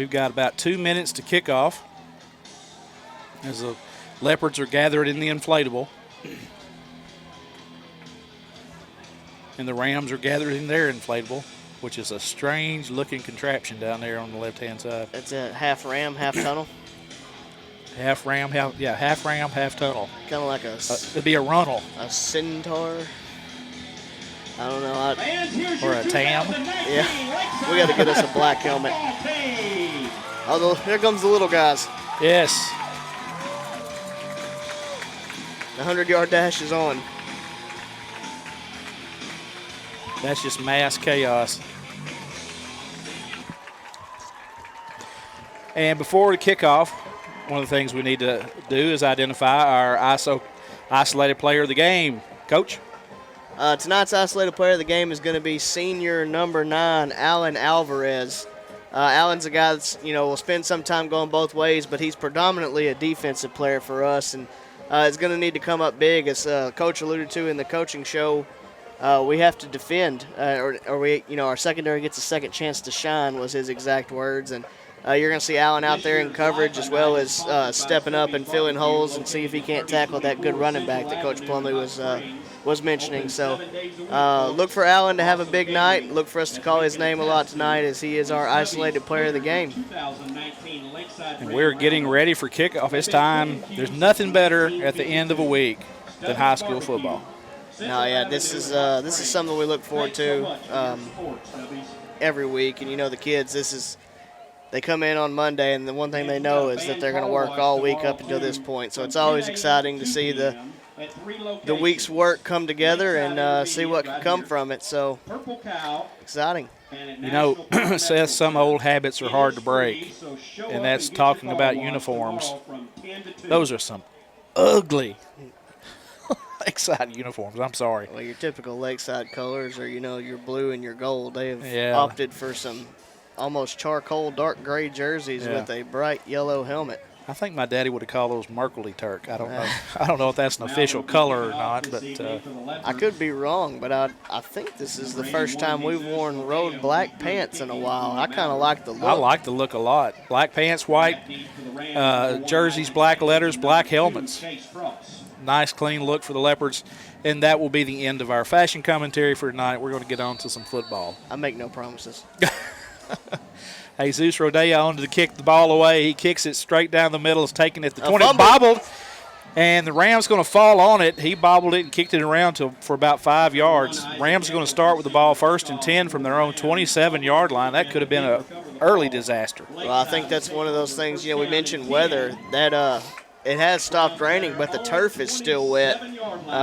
We've got about 2 minutes to kick off as the Leopards are gathered in the inflatable. And the Rams are gathered in their inflatable, which is a strange-looking contraption down there on the left-hand side. It's a half ram, half tunnel. Half ram, half tunnel. Kind of like it'd be a runnel. A centaur. I don't know. Or a tam. Yeah. We got to get us a black helmet. Although, here comes the little guys. Yes. The 100-yard dash is on. That's just mass chaos. And before the kickoff, one of the things we need to do is identify our isolated player of the game. Coach? Tonight's isolated player of the game is going to be senior number 9, Alan Alvarez. Alan's a guy that's, will spend some time going both ways, but he's predominantly a defensive player for us, and is going to need to come up big. As Coach alluded to in the coaching show, we have to defend, or we, our secondary gets a second chance to shine was his exact words. And you're going to see Allen out there in coverage as well as stepping up and filling holes and see if he can't tackle that good running back that Coach Plumley was mentioning. So look for Allen to have a big night. Look for us to call his name a lot tonight as he is our isolated player of the game. And we're getting ready for kickoff. It's time. There's nothing better at the end of a week than high school football. No, yeah, this is something we look forward to every week. And the kids, they come in on Monday, and the one thing they know is that they're going to work all week up until this point. So it's always exciting to see the week's work come together and see what can come from it. So exciting. Seth, some old habits are hard to break, and that's talking about uniforms. Those are some ugly Lakeside uniforms. I'm sorry. Well, your typical Lakeside colors are, your blue and your gold. They have opted for some almost charcoal dark gray jerseys with a bright yellow helmet. I think my daddy would have called those Merkley Turk. I don't know. I don't know if that's an official color or not, but I could be wrong. But I think this is the first time we've worn road black pants in a while. I kind of like the look. I like the look a lot. Black pants, white jerseys, black letters, black helmets. Nice, clean look for the Leopards. And that will be the end of our fashion commentary for tonight. We're going to get on to some football. I make no promises. Jesus Rodea on to kick the ball away. He kicks it straight down the middle. It's taken at the 20. Bobbled. And the Rams going to fall on it. He bobbled it and kicked it around for about 5 yards. Rams are going to start with the ball 1st and 10 from their own 27-yard line. That could have been an early disaster. Well, I think that's one of those things, we mentioned weather. That it has stopped raining, but the turf is still wet,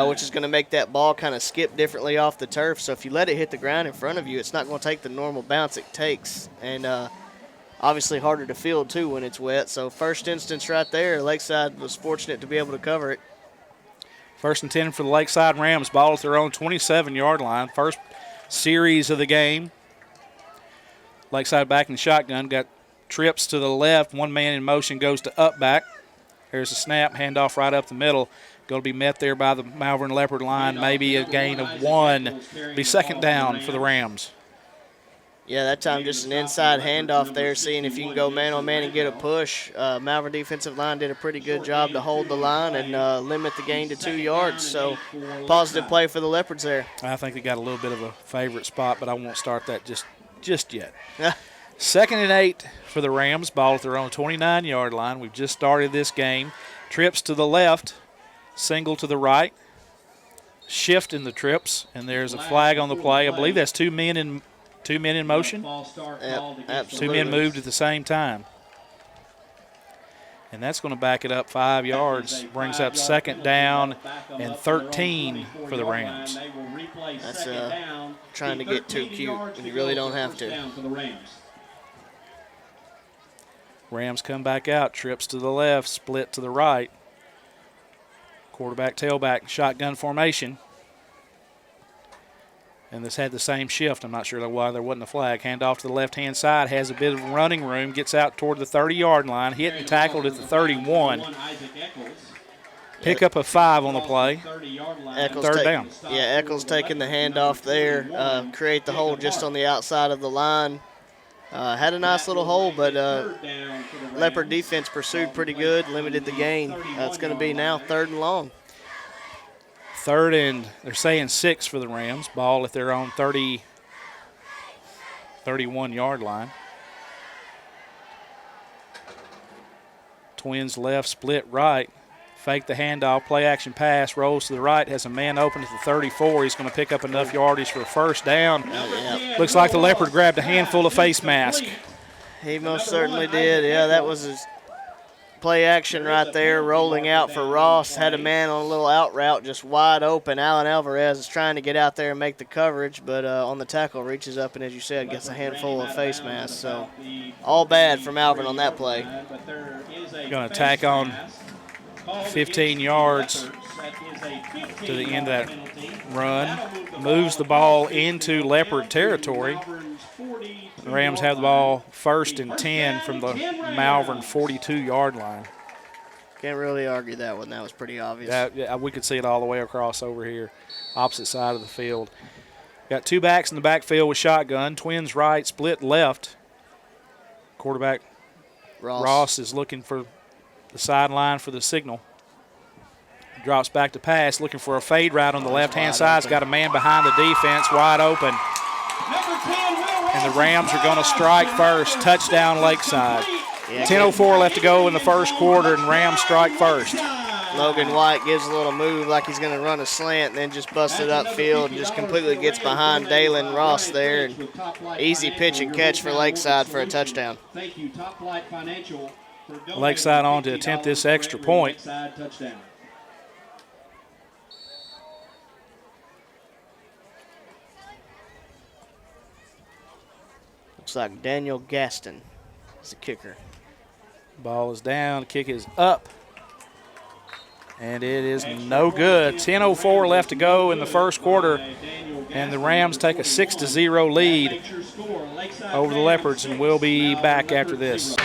which is going to make that ball kind of skip differently off the turf. So if you let it hit the ground in front of you, it's not going to take the normal bounce it takes. And obviously harder to field, too, when it's wet. So first instance right there, Lakeside was fortunate to be able to cover it. 1st and 10 for the Lakeside Rams. Ball at their own 27-yard line. First series of the game. Lakeside back in the shotgun. Got trips to the left. One man in motion goes to up back. There's a snap, handoff right up the middle. Going to be met there by the Malvern Leopard line. Maybe a gain of 1. Be 2nd down for the Rams. Yeah, that time just an inside handoff there, seeing if you can go man-on-man and get a push. Malvern defensive line did a pretty good job to hold the line and limit the gain to 2 yards. So positive play for the Leopards there. I think they got a little bit of a favorite spot, but I won't start that just yet. 2nd and 8 for the Rams. Ball at their own 29-yard line. We've just started this game. Trips to the left, single to the right. Shift in the trips, and there's a flag on the play. I believe that's two men in motion. Yep, absolutely. 2 men moved at the same time. And that's going to back it up 5 yards. Brings up 2nd down and 13 for the Rams. That's trying to get too cute, and you really don't have to. Rams come back out, trips to the left, split to the right. Quarterback, tailback, shotgun formation. And this had the same shift. I'm not sure why there wasn't a flag. Handoff to the left-hand side, has a bit of running room, gets out toward the 30-yard line, hit and tackled at the 31. Pick up a 5 on the play. Third down. Yeah, Eccles taking the handoff there, create the hole just on the outside of the line. Had a nice little hole, but Leopard defense pursued pretty good, limited the gain. It's going to be now 3rd and long. 3rd and they're saying 6 for the Rams. Ball at their own 31-yard line. Twins left, split right. Fake the handoff, play action pass, rolls to the right, has a man open at the 34. He's going to pick up enough yardage for a 1st down. Looks like the Leopard grabbed a handful of face mask. He most certainly did. Yeah, that was his play action right there, rolling out for Ross. Had a man on a little out route just wide open. Alan Alvarez is trying to get out there and make the coverage, but on the tackle reaches up and, as you said, gets a handful of face masks. So all bad for Malvern on that play. Going to tack on 15 yards to the end of that run. Moves the ball into Leopard territory. The Rams have the ball 1st and 10 from the Malvern 42-yard line. Can't really argue that one. That was pretty obvious. We could see it all the way across over here, opposite side of the field. Got 2 backs in the backfield with shotgun. Twins right, split left. Quarterback Ross is looking for the sideline for the signal. Drops back to pass, looking for a fade route on the left-hand side. He's got a man behind the defense, wide open. And the Rams are going to strike first. Touchdown, Lakeside. 10:04 left to go in the 1st quarter, and Rams strike first. Logan White gives a little move like he's going to run a slant and then just busts it upfield and just completely gets behind Dalen Ross there. And easy pitch and catch for Lakeside for a touchdown. Lakeside on to attempt this extra point. Looks like Daniel Gaston is the kicker. Ball is down, kick is up, and it is no good. 10:04 left to go in the 1st quarter, and the Rams take a 6-0 lead over the Leopards, and we'll be back after this.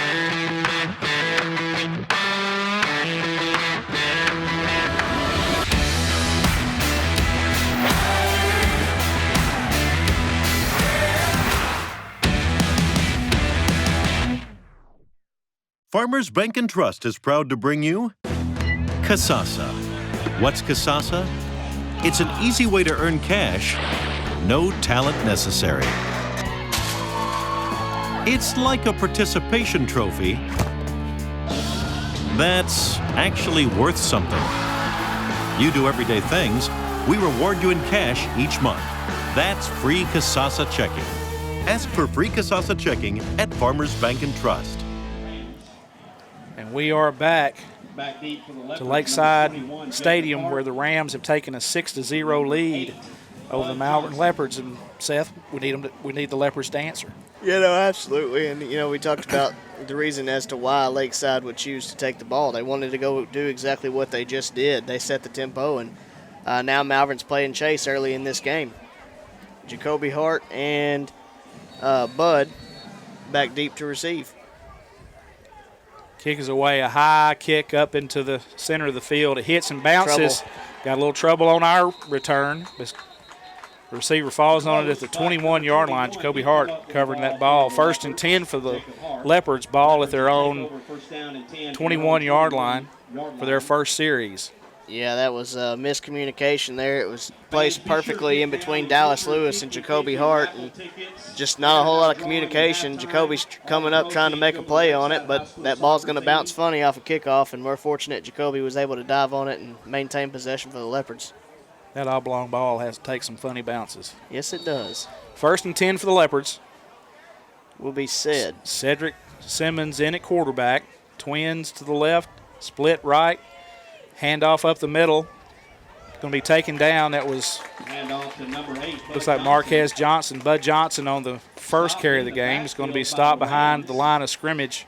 Farmers Bank and Trust is proud to bring you Kasasa. What's Kasasa? It's an easy way to earn cash, no talent necessary. It's like a participation trophy that's actually worth something. You do everyday things, we reward you in cash each month. That's free Kasasa checking. Ask for free Kasasa checking at Farmers Bank and Trust. And we are back to Lakeside Stadium, where the Rams have taken a 6-0 lead over the Malvern Leopards. And Seth, we need the Leopards to answer. Yeah, no, absolutely. And we talked about the reason as to why Lakeside would choose to take the ball. They wanted to go do exactly what they just did. They set the tempo, and now Malvern's playing chase early in this game. Jacoby Hart and Bud back deep to receive. Kick is away, a high kick up into the center of the field. It hits and bounces. Got a little trouble on our return. The receiver falls on it at the 21-yard line. Jacoby Hart covering that ball. 1st and 10 for the Leopards. Ball at their own 21-yard line for their 1st series. Yeah, that was miscommunication there. It was placed perfectly in between Dallas Lewis and Jacoby Hart, and just not a whole lot of communication. Jacoby's coming up trying to make a play on it, but that ball's going to bounce funny off a kickoff, and we're fortunate Jacoby was able to dive on it and maintain possession for the Leopards. That oblong ball has to take some funny bounces. Yes, it does. 1st and 10 for the Leopards. Will be said. Cedric Simmons in at quarterback. Twins to the left, split right. Handoff up the middle. Going to be taken down. That was, looks like Marquez Johnson. Bud Johnson on the 1st carry of the game is going to be stopped behind the line of scrimmage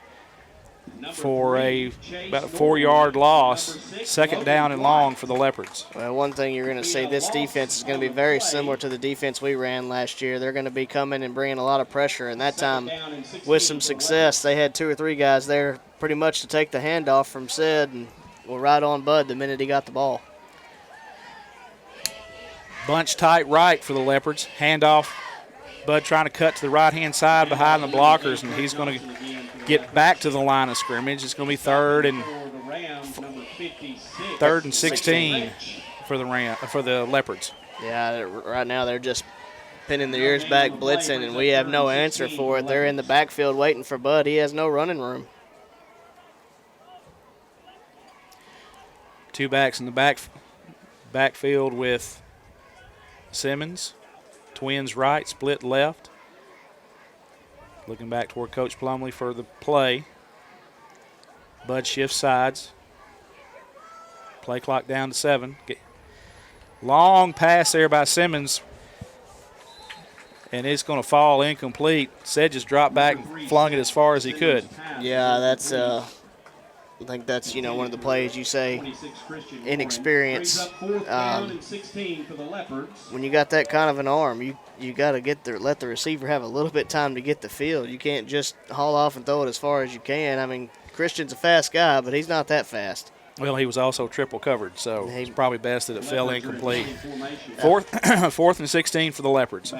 for about a 4-yard loss. 2nd down and long for the Leopards. Well, one thing you're going to see, this defense is going to be very similar to the defense we ran last year. They're going to be coming and bringing a lot of pressure, and that time with some success, they had 2 or 3 guys there pretty much to take the handoff from Sid, and well, right on Bud the minute he got the ball. Bunch tight right for the Leopards. Handoff Bud trying to cut to the right-hand side behind the blockers, and he's going to get back to the line of scrimmage. It's going to be third and 16 for the Leopards. Yeah, right now they're just pinning their ears back, blitzing, and we have no answer for it. They're in the backfield waiting for Bud. He has no running room. Two backs in the backfield with Simmons. Twins right, split left. Looking back toward Coach Plumley for the play. Bud shifts sides. Play clock down to 7. Long pass there by Simmons. And it's going to fall incomplete. Said just dropped back and flung it as far as he could. Yeah, that's I think that's, one of the plays you say inexperience. When you got that kind of an arm, you got to let the receiver have a little bit time to get the field. You can't just haul off and throw it as far as you can. I mean, Christian's a fast guy, but he's not that fast. Well, he was also triple covered, so it's probably best that it fell incomplete. Fourth and 16 for the Leopards.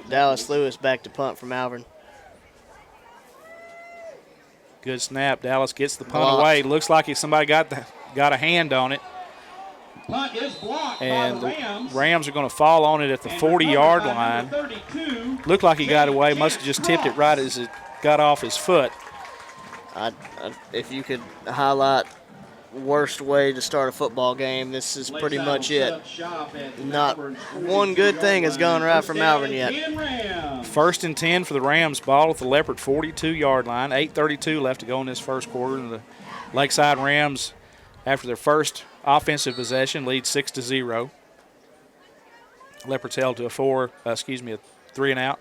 Dallas Lewis back to punt for Malvern. Good snap. Dallas gets the punt away. Looks like somebody got a hand on it. Punt is blocked and by the Rams are going to fall on it at the 40-yard line. Looked like he got away. Must have just tipped it right as it got off his foot. If you could highlight worst way to start a football game, this is pretty much it. Not one good thing has gone right for Malvern yet. First and 10 for the Rams. Ball at the Leopard 42-yard line. 8:32 left to go in this first quarter. And the Lakeside Rams, after their first offensive possession, lead 6-0. Leopards held to a 3 and out.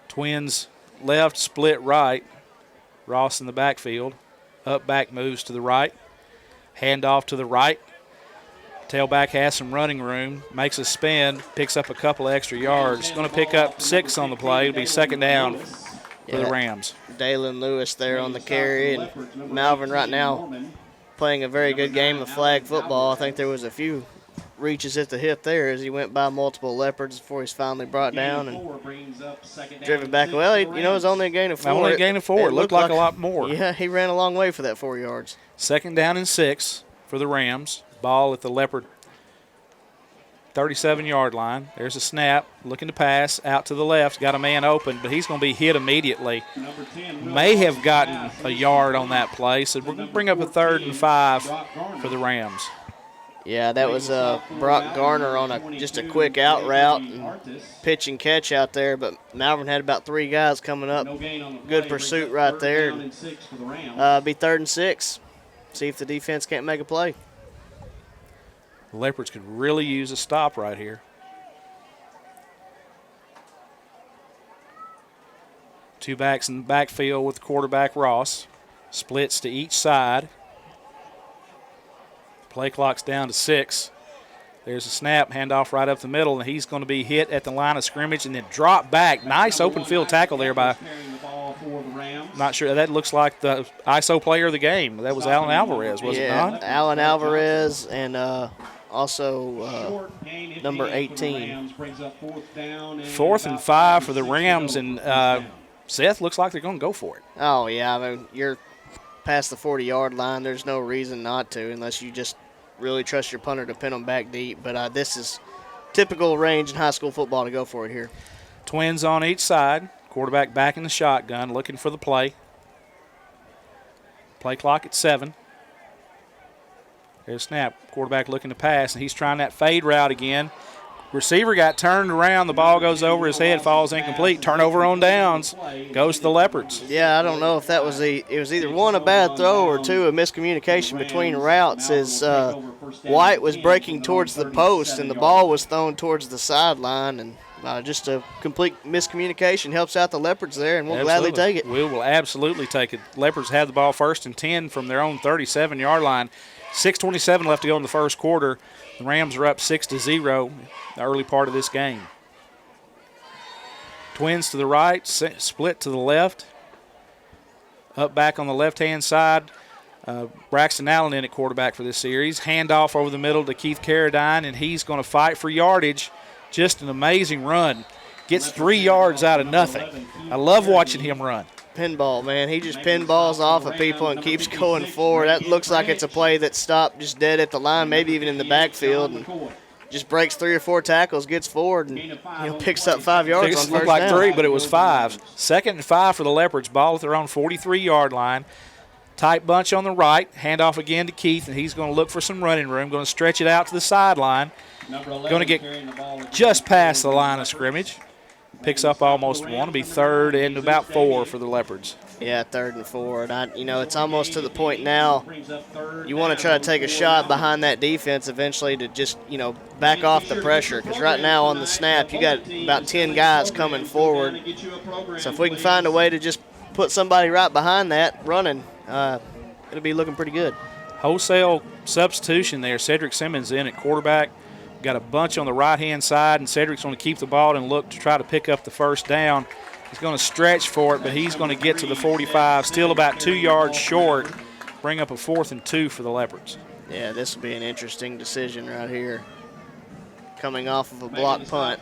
Twins left, split right. Ross in the backfield. Up back moves to the right. Handoff to the right. Tailback has some running room. Makes a spin. Picks up a couple of extra yards. Going to pick up 6 on the play. It'll be second down for the Rams. Dalen Lewis there on the carry. And Malvern right now playing a very good game of flag football. I think there was a few reaches at the hip there as he went by multiple Leopards before he's finally brought down and driven back. Well, it was only a gain of 4. Only a gain of 4. It looked like a lot more. Yeah, he ran a long way for that 4 yards. Second down and 6 for the Rams. Ball at the Leopard 37-yard line. There's a snap. Looking to pass out to the left. Got a man open, but he's going to be hit immediately. May have gotten a yard on that play, so we're going to bring up a 3rd and 5 for the Rams. Yeah, that was Brock Garner on just a quick out route and pitch and catch out there, but Malvern had about 3 guys coming up. Good pursuit right there. Be 3rd and 6. See if the defense can't make a play. The Leopards could really use a stop right here. Two backs in the backfield with quarterback Ross. Splits to each side. Play clock's down to 6. There's a snap, handoff right up the middle, and he's going to be hit at the line of scrimmage and then drop back. Nice open field tackle there by, not sure, that looks like the ISO player of the game. That was Alan Alvarez, was it not? Alan Alvarez and also number 18. 4th and 5 for the Rams, and Seth looks like they're going to go for it. Oh, yeah, I mean, you're past the 40-yard line. There's no reason not to unless you just really trust your punter to pin them back deep. But this is typical range in high school football to go for it here. Twins on each side. Quarterback back in the shotgun, looking for the play. Play clock at 7. There's a snap. Quarterback looking to pass, and he's trying that fade route again. Receiver got turned around. The ball goes over his head, falls incomplete. Turnover on downs. Goes to the Leopards. Yeah, I don't know if that was it was either one, a bad throw, or two, a miscommunication between routes as White was breaking towards the post and the ball was thrown towards the sideline. And just a complete miscommunication helps out the Leopards there, and we'll gladly take it. We will absolutely take it. Leopards have the ball 1st and 10 from their own 37-yard line. 6:27 left to go in the first quarter. The Rams are up 6-0 the early part of this game. Twins to the right, split to the left. Up back on the left-hand side, Braxton Allen in at quarterback for this series. Handoff over the middle to Keith Carradine, and he's going to fight for yardage. Just an amazing run. Gets 3 yards out of nothing. I love watching him run. Pinball, man. He just pinballs off of people and keeps going forward. That looks like it's a play that stopped just dead at the line, maybe even in the backfield, and just breaks 3 or 4 tackles, gets forward, and picks up 5 yards on first down. Looked like 3, but it was 5. 2nd and 5 for the Leopards. Ball at their own 43-yard line. Tight bunch on the right. Handoff again to Keith, and he's going to look for some running room. Going to stretch it out to the sideline. Going to get just past the line of scrimmage. Picks up almost 1. It'll be 3rd and about 4 for the Leopards. Yeah, 3rd and 4. And it's almost to the point now you want to try to take a shot behind that defense eventually to just, back off the pressure. Because right now on the snap, you got about 10 guys coming forward. So if we can find a way to just put somebody right behind that running, it'll be looking pretty good. Wholesale substitution there. Cedric Simmons in at quarterback. Got a bunch on the right-hand side, and Cedric's going to keep the ball and look to try to pick up the first down. He's going to stretch for it, but he's going to get to the 45, still about 2 yards short, bring up a 4th and 2 for the Leopards. Yeah, this will be an interesting decision right here. Coming off of a block punt.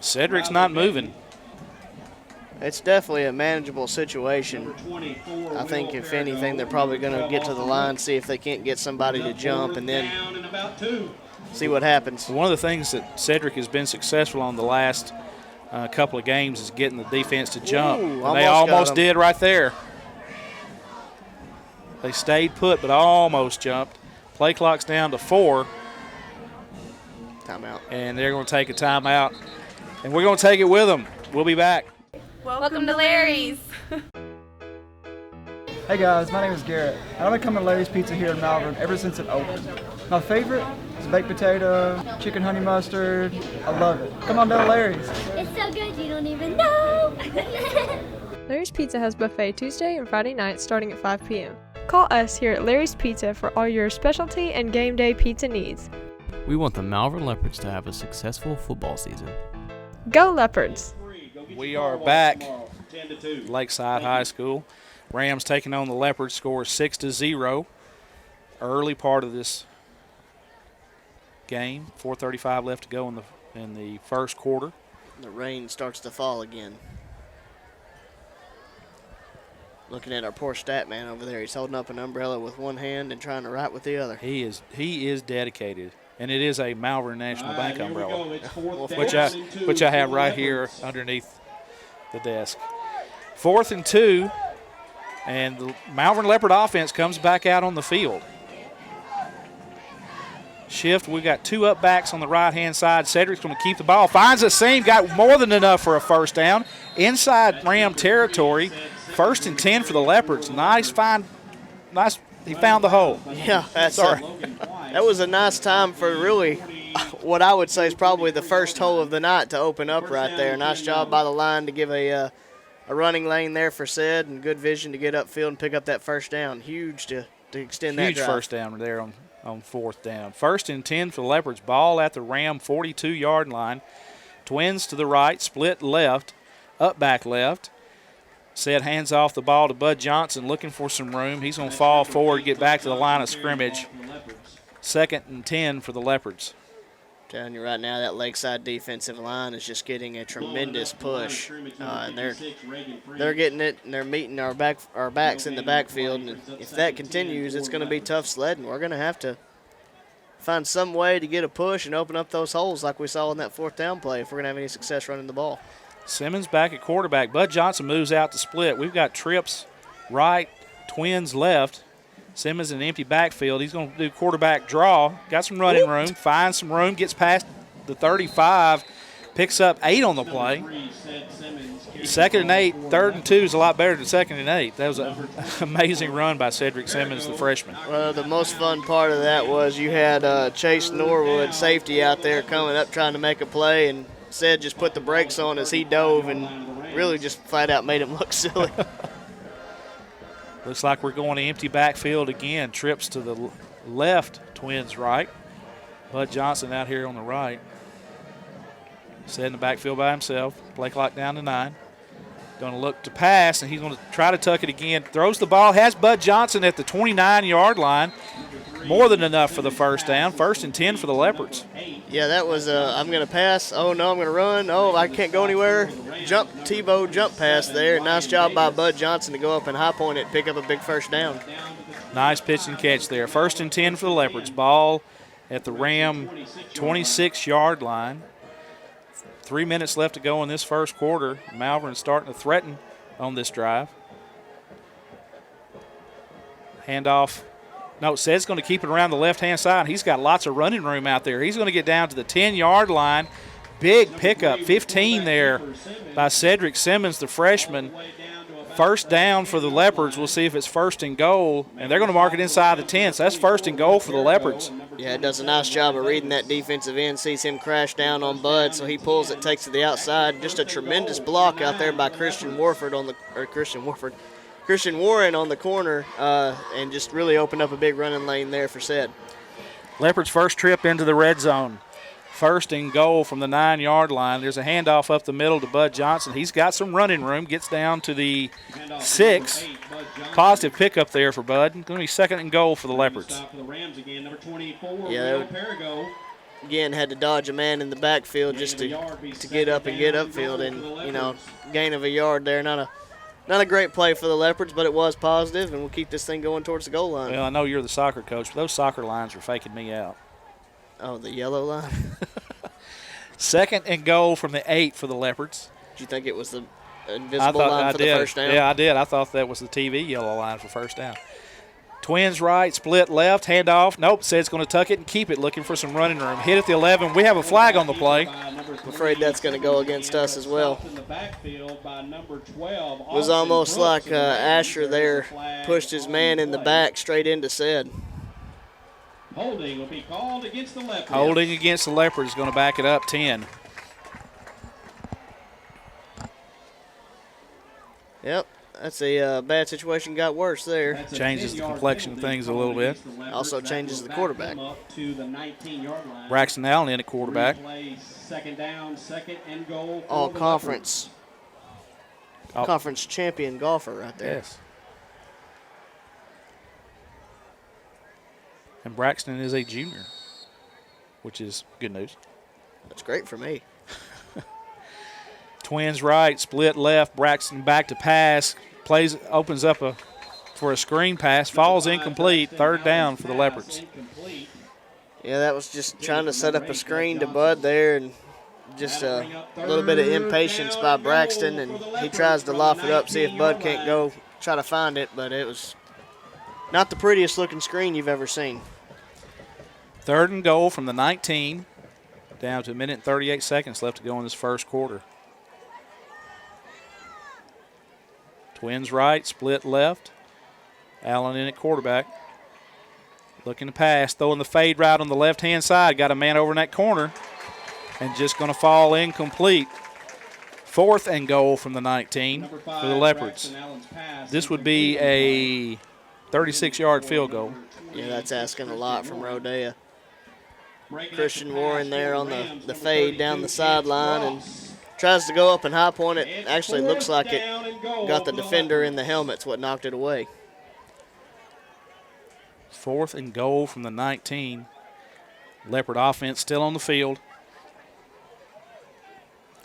Cedric's not moving. It's definitely a manageable situation. I think, if anything, they're probably going to get to the line, see if they can't get somebody to jump, and then see what happens. One of the things that Cedric has been successful on the last couple of games is getting the defense to jump. Ooh, they almost did right there. They stayed put, but almost jumped. Play clock's down to 4. Timeout. And they're going to take a timeout. And we're going to take it with them. We'll be back. Welcome to Larry's. Hey guys, my name is Garrett, and I've been coming to Larry's Pizza here in Malvern ever since it opened. My favorite is baked potato, chicken honey mustard. I love it. Come on down to Larry's. It's so good you don't even know. Larry's Pizza has buffet Tuesday and Friday nights starting at 5 p.m. Call us here at Larry's Pizza for all your specialty and game day pizza needs. We want the Malvern Leopards to have a successful football season. Go Leopards! We are back. Lakeside High School. Rams taking on the Leopards, score 6-0. Early part of this game. 4:35 left to go in the first quarter. The rain starts to fall again. Looking at our poor stat man over there. He's holding up an umbrella with one hand and trying to write with the other. He is dedicated. And it is a Malvern National Bank umbrella, which I have right here underneath the desk. 4th and 2, and the Malvern Leopard offense comes back out on the field. Shift, we've got 2 up backs on the right-hand side. Cedric's going to keep the ball. Finds a seam, got more than enough for a first down. Inside Ram territory, 1st and 10 for the Leopards. Nice, he found the hole. Yeah, that was a nice time for really what I would say is probably the first hole of the night to open up right there. Nice job by the line to give a running lane there for Ced, and good vision to get upfield and pick up that first down. Huge to extend that drive. Huge first down there on 4th down. 1st and 10 for the Leopards. Ball at the Ram 42-yard line. Twins to the right, split left, up back left. Ced hands off the ball to Bud Johnson, looking for some room. He's going to fall forward, get back to the line of scrimmage. 2nd and 10 for the Leopards. Telling you right now, that Lakeside defensive line is just getting a tremendous push, and they're getting it, and they're meeting our backs in the backfield. And if that continues, it's going to be tough sledding. We're going to have to find some way to get a push and open up those holes like we saw in that 4th down play if we're going to have any success running the ball. Simmons back at quarterback. Bud Johnson moves out to split. We've got trips right, Twins left. Simmons in an empty backfield. He's going to do quarterback draw. Got some running room. Finds some room. Gets past the 35. Picks up 8 on the play. 2nd and 8. 3rd and 2 is a lot better than 2nd and 8. That was an amazing run by Cedric Simmons, the freshman. Well, the most fun part of that was you had Chase Norwood, safety, out there coming up trying to make a play, and Ced just put the brakes on as he dove and really just flat out made him look silly. Looks like we're going to empty backfield again. Trips to the left, Twins right. Bud Johnson out here on the right. Ced in the backfield by himself. Play clock down to 9. Going to look to pass, and he's going to try to tuck it again. Throws the ball, has Bud Johnson at the 29-yard line. More than enough for the first down. 1st and 10 for the Leopards. Yeah, that was I'm going to pass. Oh, no, I'm going to run. Oh, I can't go anywhere. Tebow jump pass there. Nice job by Bud Johnson to go up and high point it and pick up a big first down. Nice pitch and catch there. 1st and 10 for the Leopards. Ball at the Ram 26-yard line. 3 minutes left to go in this first quarter. Malvern starting to threaten on this drive. Handoff. No, Sed's going to keep it around the left-hand side. He's got lots of running room out there. He's going to get down to the 10-yard line. Big pickup, 15 there by Cedric Simmons, the freshman. First down for the Leopards. We'll see if it's 1st and goal, and they're going to mark it inside the 10, so that's 1st and goal for the Leopards. Yeah, it does a nice job of reading that defensive end, sees him crash down on Bud, so he pulls it, takes it to the outside. Just a tremendous block out there by Christian Warren on the corner, and just really opened up a big running lane there for Sed. Leopards' first trip into the red zone. 1st and goal from the 9-yard line. There's a handoff up the middle to Bud Johnson. He's got some running room, gets down to the 6. Positive pickup there for Bud. Going to be 2nd and goal for the Leopards. Yeah, again, had to dodge a man in the backfield just to get up and get upfield, and, gain of a yard there. Not a great play for the Leopards, but it was positive, and we'll keep this thing going towards the goal line. Well, I know you're the soccer coach, but those soccer lines are faking me out. Oh, the yellow line? 2nd and goal from the 8 for the Leopards. Did you think it was the invisible line for the first down? Yeah, I did. I thought that was the TV yellow line for first down. Twins right, split left, handoff. Nope, said it's going to tuck it and keep it, looking for some running room. Hit at the 11. We have a flag on the play. I'm afraid that's going to go against us as well. It was almost like Asher there pushed his man in the back straight into Sed. Holding will be called against the Leopards. Holding against the Leopards is going to back it up 10. Yep, that's a bad situation. Got worse there. Changes the complexion of things a little bit. Also changes the quarterback. Braxton Allen in at quarterback. 2nd down, 2nd and goal. All conference. Conference champion golfer right there. Yes. And Braxton is a junior, which is good news. That's great for me. Twins right, split left. Braxton back to pass. Opens up for a screen pass. Falls incomplete. 3rd down for the Leopards. Yeah, that was just trying to set up a screen to Bud there, and just a little bit of impatience by Braxton, and he tries to loft it up, see if Bud can't go try to find it, but it was not the prettiest looking screen you've ever seen. 3rd and goal from the 19. Down to 1 minute and 38 seconds left to go in this first quarter. Twins right, split left. Allen in at quarterback. Looking to pass, throwing the fade route on the left-hand side. Got a man over in that corner and just going to fall incomplete. 4th and goal from the 19 for the Leopards. This would be a 36-yard field goal. Yeah, that's asking a lot from Rodea. Christian Warren there on the fade down the sideline and tries to go up and high point it. Actually looks like it got the defender in the helmet's what knocked it away. 4th and goal from the 19. Leopard offense still on the field.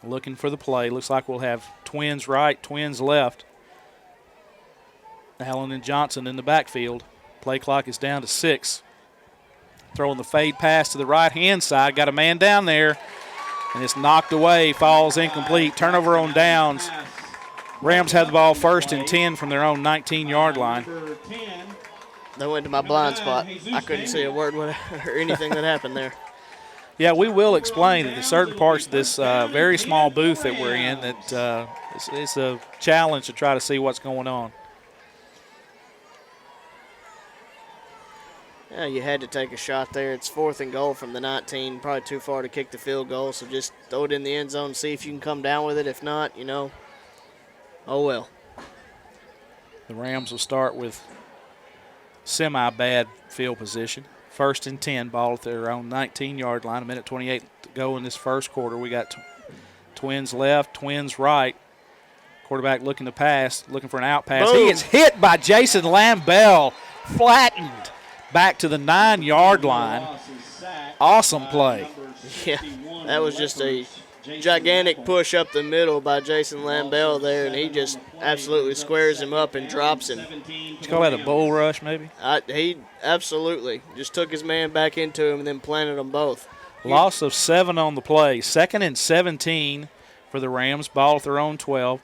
Looking for the play. Looks like we'll have Twins right, Twins left. Allen and Johnson in the backfield. Play clock is down to 6. Throwing the fade pass to the right-hand side. Got a man down there, and it's knocked away. Falls incomplete. Turnover on downs. Rams have the ball 1st and 10 from their own 19-yard line. They went to my blind spot. I couldn't see a word or anything that happened there. Yeah, we will explain that there's certain parts of this very small booth that we're in that it's a challenge to try to see what's going on. Yeah, you had to take a shot there. It's 4th and goal from the 19. Probably too far to kick the field goal, so just throw it in the end zone and see if you can come down with it. If not, oh well. The Rams will start with semi-bad field position. 1st and 10, ball at their own 19-yard line. 1 minute 28 to go in this first quarter. We got Twins left, Twins right. Quarterback looking to pass, looking for an out pass. Boom. He gets hit by Jason Lambell, flattened back to the 9-yard line. Awesome play. Yeah, that was just a gigantic push up the middle by Jason Lambell there, and he just absolutely squares him up and drops him. Did you call that a bull rush, maybe? He absolutely just took his man back into him and then planted them both. Loss of 7 on the play. 2nd and 17 for the Rams. Ball at their own 12.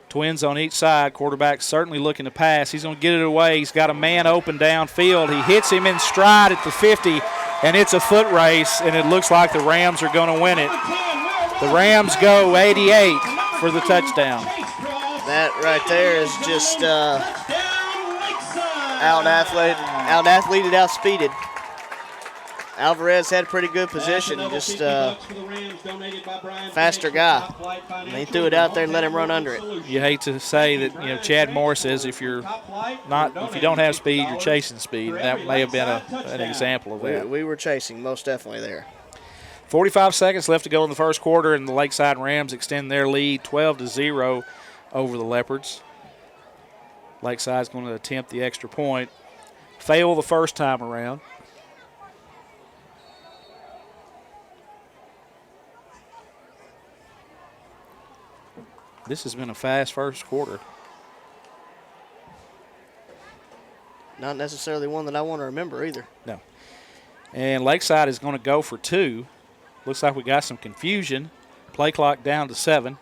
Twins on each side. Quarterback certainly looking to pass. He's going to get it away. He's got a man open downfield. He hits him in stride at the 50, and it's a foot race, and it looks like the Rams are going to win it. The Rams go 88 for the touchdown. That right there is just out-athleted, outspeeded. Alvarez had pretty good position, just faster guy. And he threw it out there and let him run under it. You hate to say that, Chad Morris says if you don't have speed, you're chasing speed. That may have been an example of that. We were chasing, most definitely there. 45 seconds left to go in the first quarter, and the Lakeside Rams extend their lead 12-0 over the Leopards. Lakeside's going to attempt the extra point. Fail the first time around. This has been a fast first quarter. Not necessarily one that I want to remember either. No. And Lakeside is going to go for 2. Looks like we got some confusion. Play clock down to 7.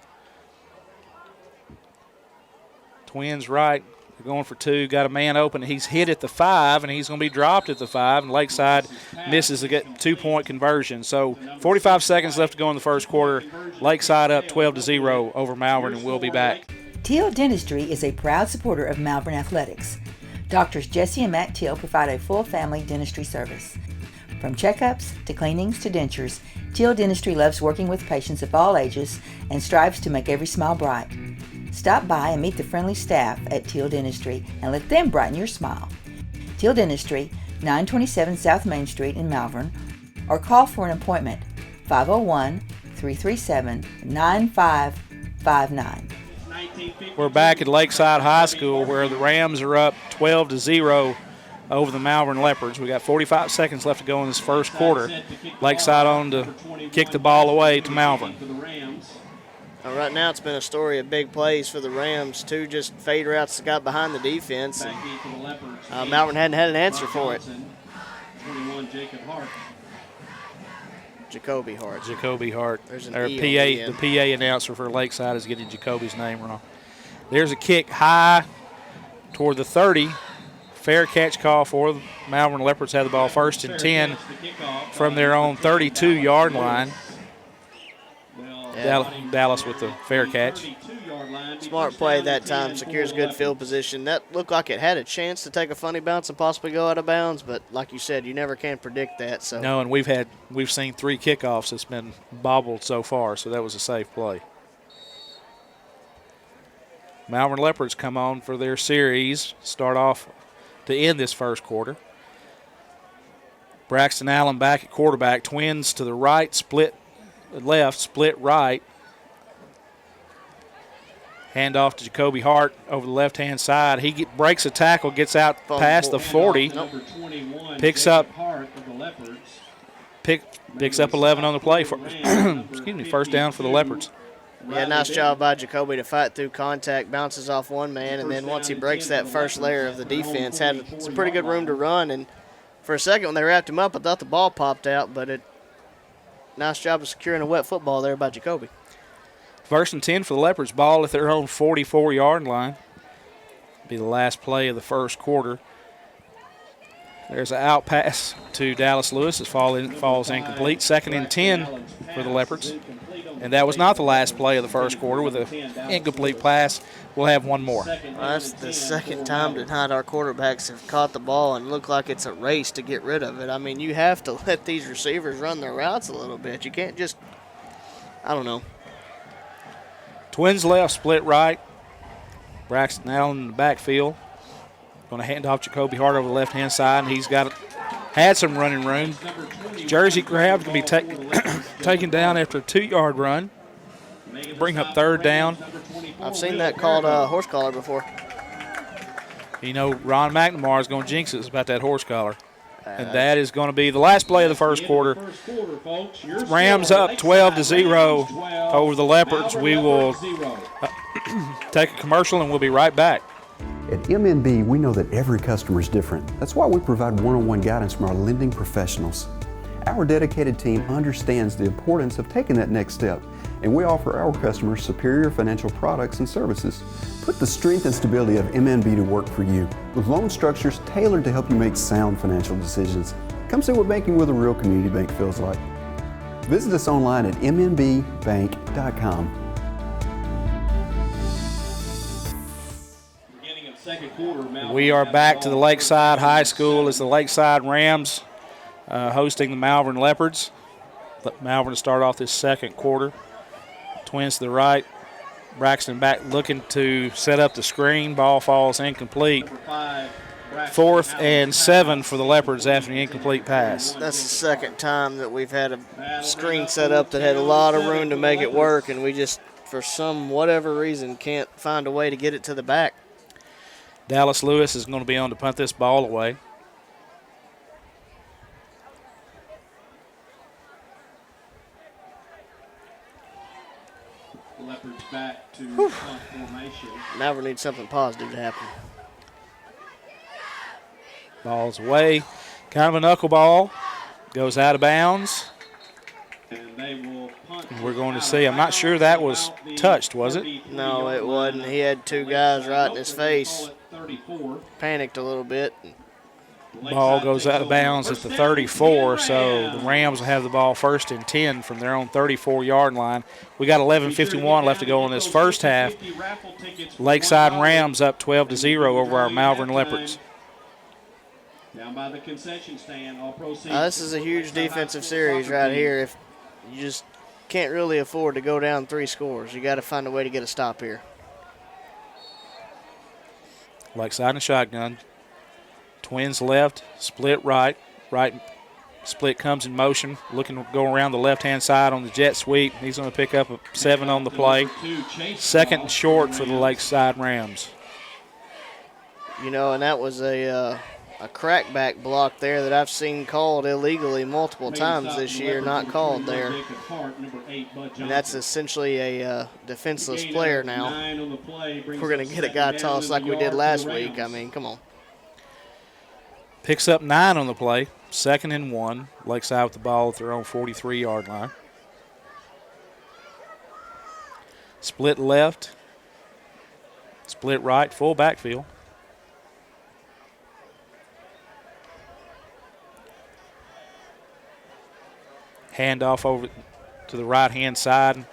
Twins right. They're going for 2. Got a man open. He's hit at the 5, and he's going to be dropped at the 5. And Lakeside misses a 2-point conversion. So 45 seconds left to go in the first quarter. Lakeside up 12-0 over Malvern, and we'll be back. Teal Dentistry is a proud supporter of Malvern Athletics. Doctors Jesse and Matt Teal provide a full family dentistry service. From checkups to cleanings to dentures, Teal Dentistry loves working with patients of all ages and strives to make every smile bright. Stop by and meet the friendly staff at Teal Dentistry and let them brighten your smile. Teal Dentistry, 927 South Main Street in Malvern, or call for an appointment, 501-337-9559. We're back at Lakeside High School where the Rams are up 12-0 over the Malvern Leopards. We got 45 seconds left to go in this first quarter. Lakeside on to kick the ball away to Malvern. Right now it's been a story of big plays for the Rams. 2 just fade routes that got behind the defense. And, Malvern hadn't had an answer for it. Jacoby Hart. There's an The PA announcer for Lakeside is getting Jacoby's name wrong. There's a kick high toward the 30. Fair catch call for the Malvern Leopards. Had the ball 1st and 10 from their own 32-yard line. Dallas with the fair catch. Smart play that time. Secures good field position. That looked like it had a chance to take a funny bounce and possibly go out of bounds, but like you said, you never can predict that. So no, and we've seen 3 kickoffs that's been bobbled so far, so that was a safe play. Malvern Leopards come on for their series. Start off to end this first quarter. Braxton Allen back at quarterback. Twins to the right, split left, split right. Hand off to Jacoby Hart over the left-hand side. He breaks a tackle, gets out past the 40. Picks up 11 on the play. First down for the Leopards. Yeah, nice job by Jacoby to fight through contact, bounces off one man, and then once he breaks that first layer of the defense, had some pretty good room to run. And for a second when they wrapped him up, I thought the ball popped out, but nice job of securing a wet football there by Jacoby. 1st and 10 for the Leopards. Ball at their own 44-yard line. Be the last play of the first quarter. There's an out pass to Dallas Lewis. It falls incomplete. 2nd and 10 for the Leopards. And that was not the last play of the first quarter with an incomplete pass. We'll have one more. That's the second time tonight our quarterbacks have caught the ball and look like it's a race to get rid of it. I mean, you have to let these receivers run their routes a little bit. You can't just, I don't know. Twins left, split right. Braxton Allen in the backfield. Going to hand off Jacoby Hart over the left-hand side, and he's had some running room. Jersey grab's going to be taken down after a 2-yard run. Bring up 3rd down. I've seen that called horse collar before. Ron McNamara is going to jinx us about that horse collar. And that is going to be the last play of the first quarter. Rams up 12-0 over the Leopards. We will take a commercial and we'll be right back. At MNB, we know that every customer is different. That's why we provide one-on-one guidance from our lending professionals. Our dedicated team understands the importance of taking that next step, and we offer our customers superior financial products and services. Put the strength and stability of MNB to work for you, with loan structures tailored to help you make sound financial decisions. Come see what banking with a real community bank feels like. Visit us online at mnbbank.com. We are back to the Lakeside High School as the Lakeside Rams hosting the Malvern Leopards. Let Malvern start off this second quarter. Twins to the right. Braxton back looking to set up the screen. Ball falls incomplete. 4th and 7 for the Leopards after the incomplete pass. That's the second time that we've had a screen set up that had a lot of room to make it work, and we just, for some whatever reason, can't find a way to get it to the back. Dallas Lewis is going to be on to punt this ball away. Leopards back to punt formation. Now we need something positive to happen. Ball's away. Kind of a knuckleball. Goes out of bounds. And they will punt. We're going to see. I'm not sure that was touched, was it? No, it wasn't. He had two guys right in his face. Panicked a little bit. Ball goes out of bounds at the 34, so the Rams will have the ball 1st and 10 from their own 34-yard line. We got 11:51 left to go in this first half. Lakeside Rams up 12-0 over our Malvern Leopards. Down by the concession stand, all proceeds. This is a huge defensive series right here. If you just can't really afford to go down 3 scores, you got to find a way to get a stop here. Lakeside in a shotgun. Twins left, split right. Right split comes in motion, looking to go around the left-hand side on the jet sweep. He's going to pick up a 7 on the play. 2nd and short for the Lakeside Rams. You know, and that was a crackback block there that I've seen called illegally multiple times this year, not called there. And that's essentially a defenseless player now. We're going to get a guy tossed like we did last week. I mean, come on. Picks up 9 on the play. 2nd and 1. Lakeside with the ball at their own 43-yard line. Split left. Split right. Full backfield. Handoff over to the right-hand side.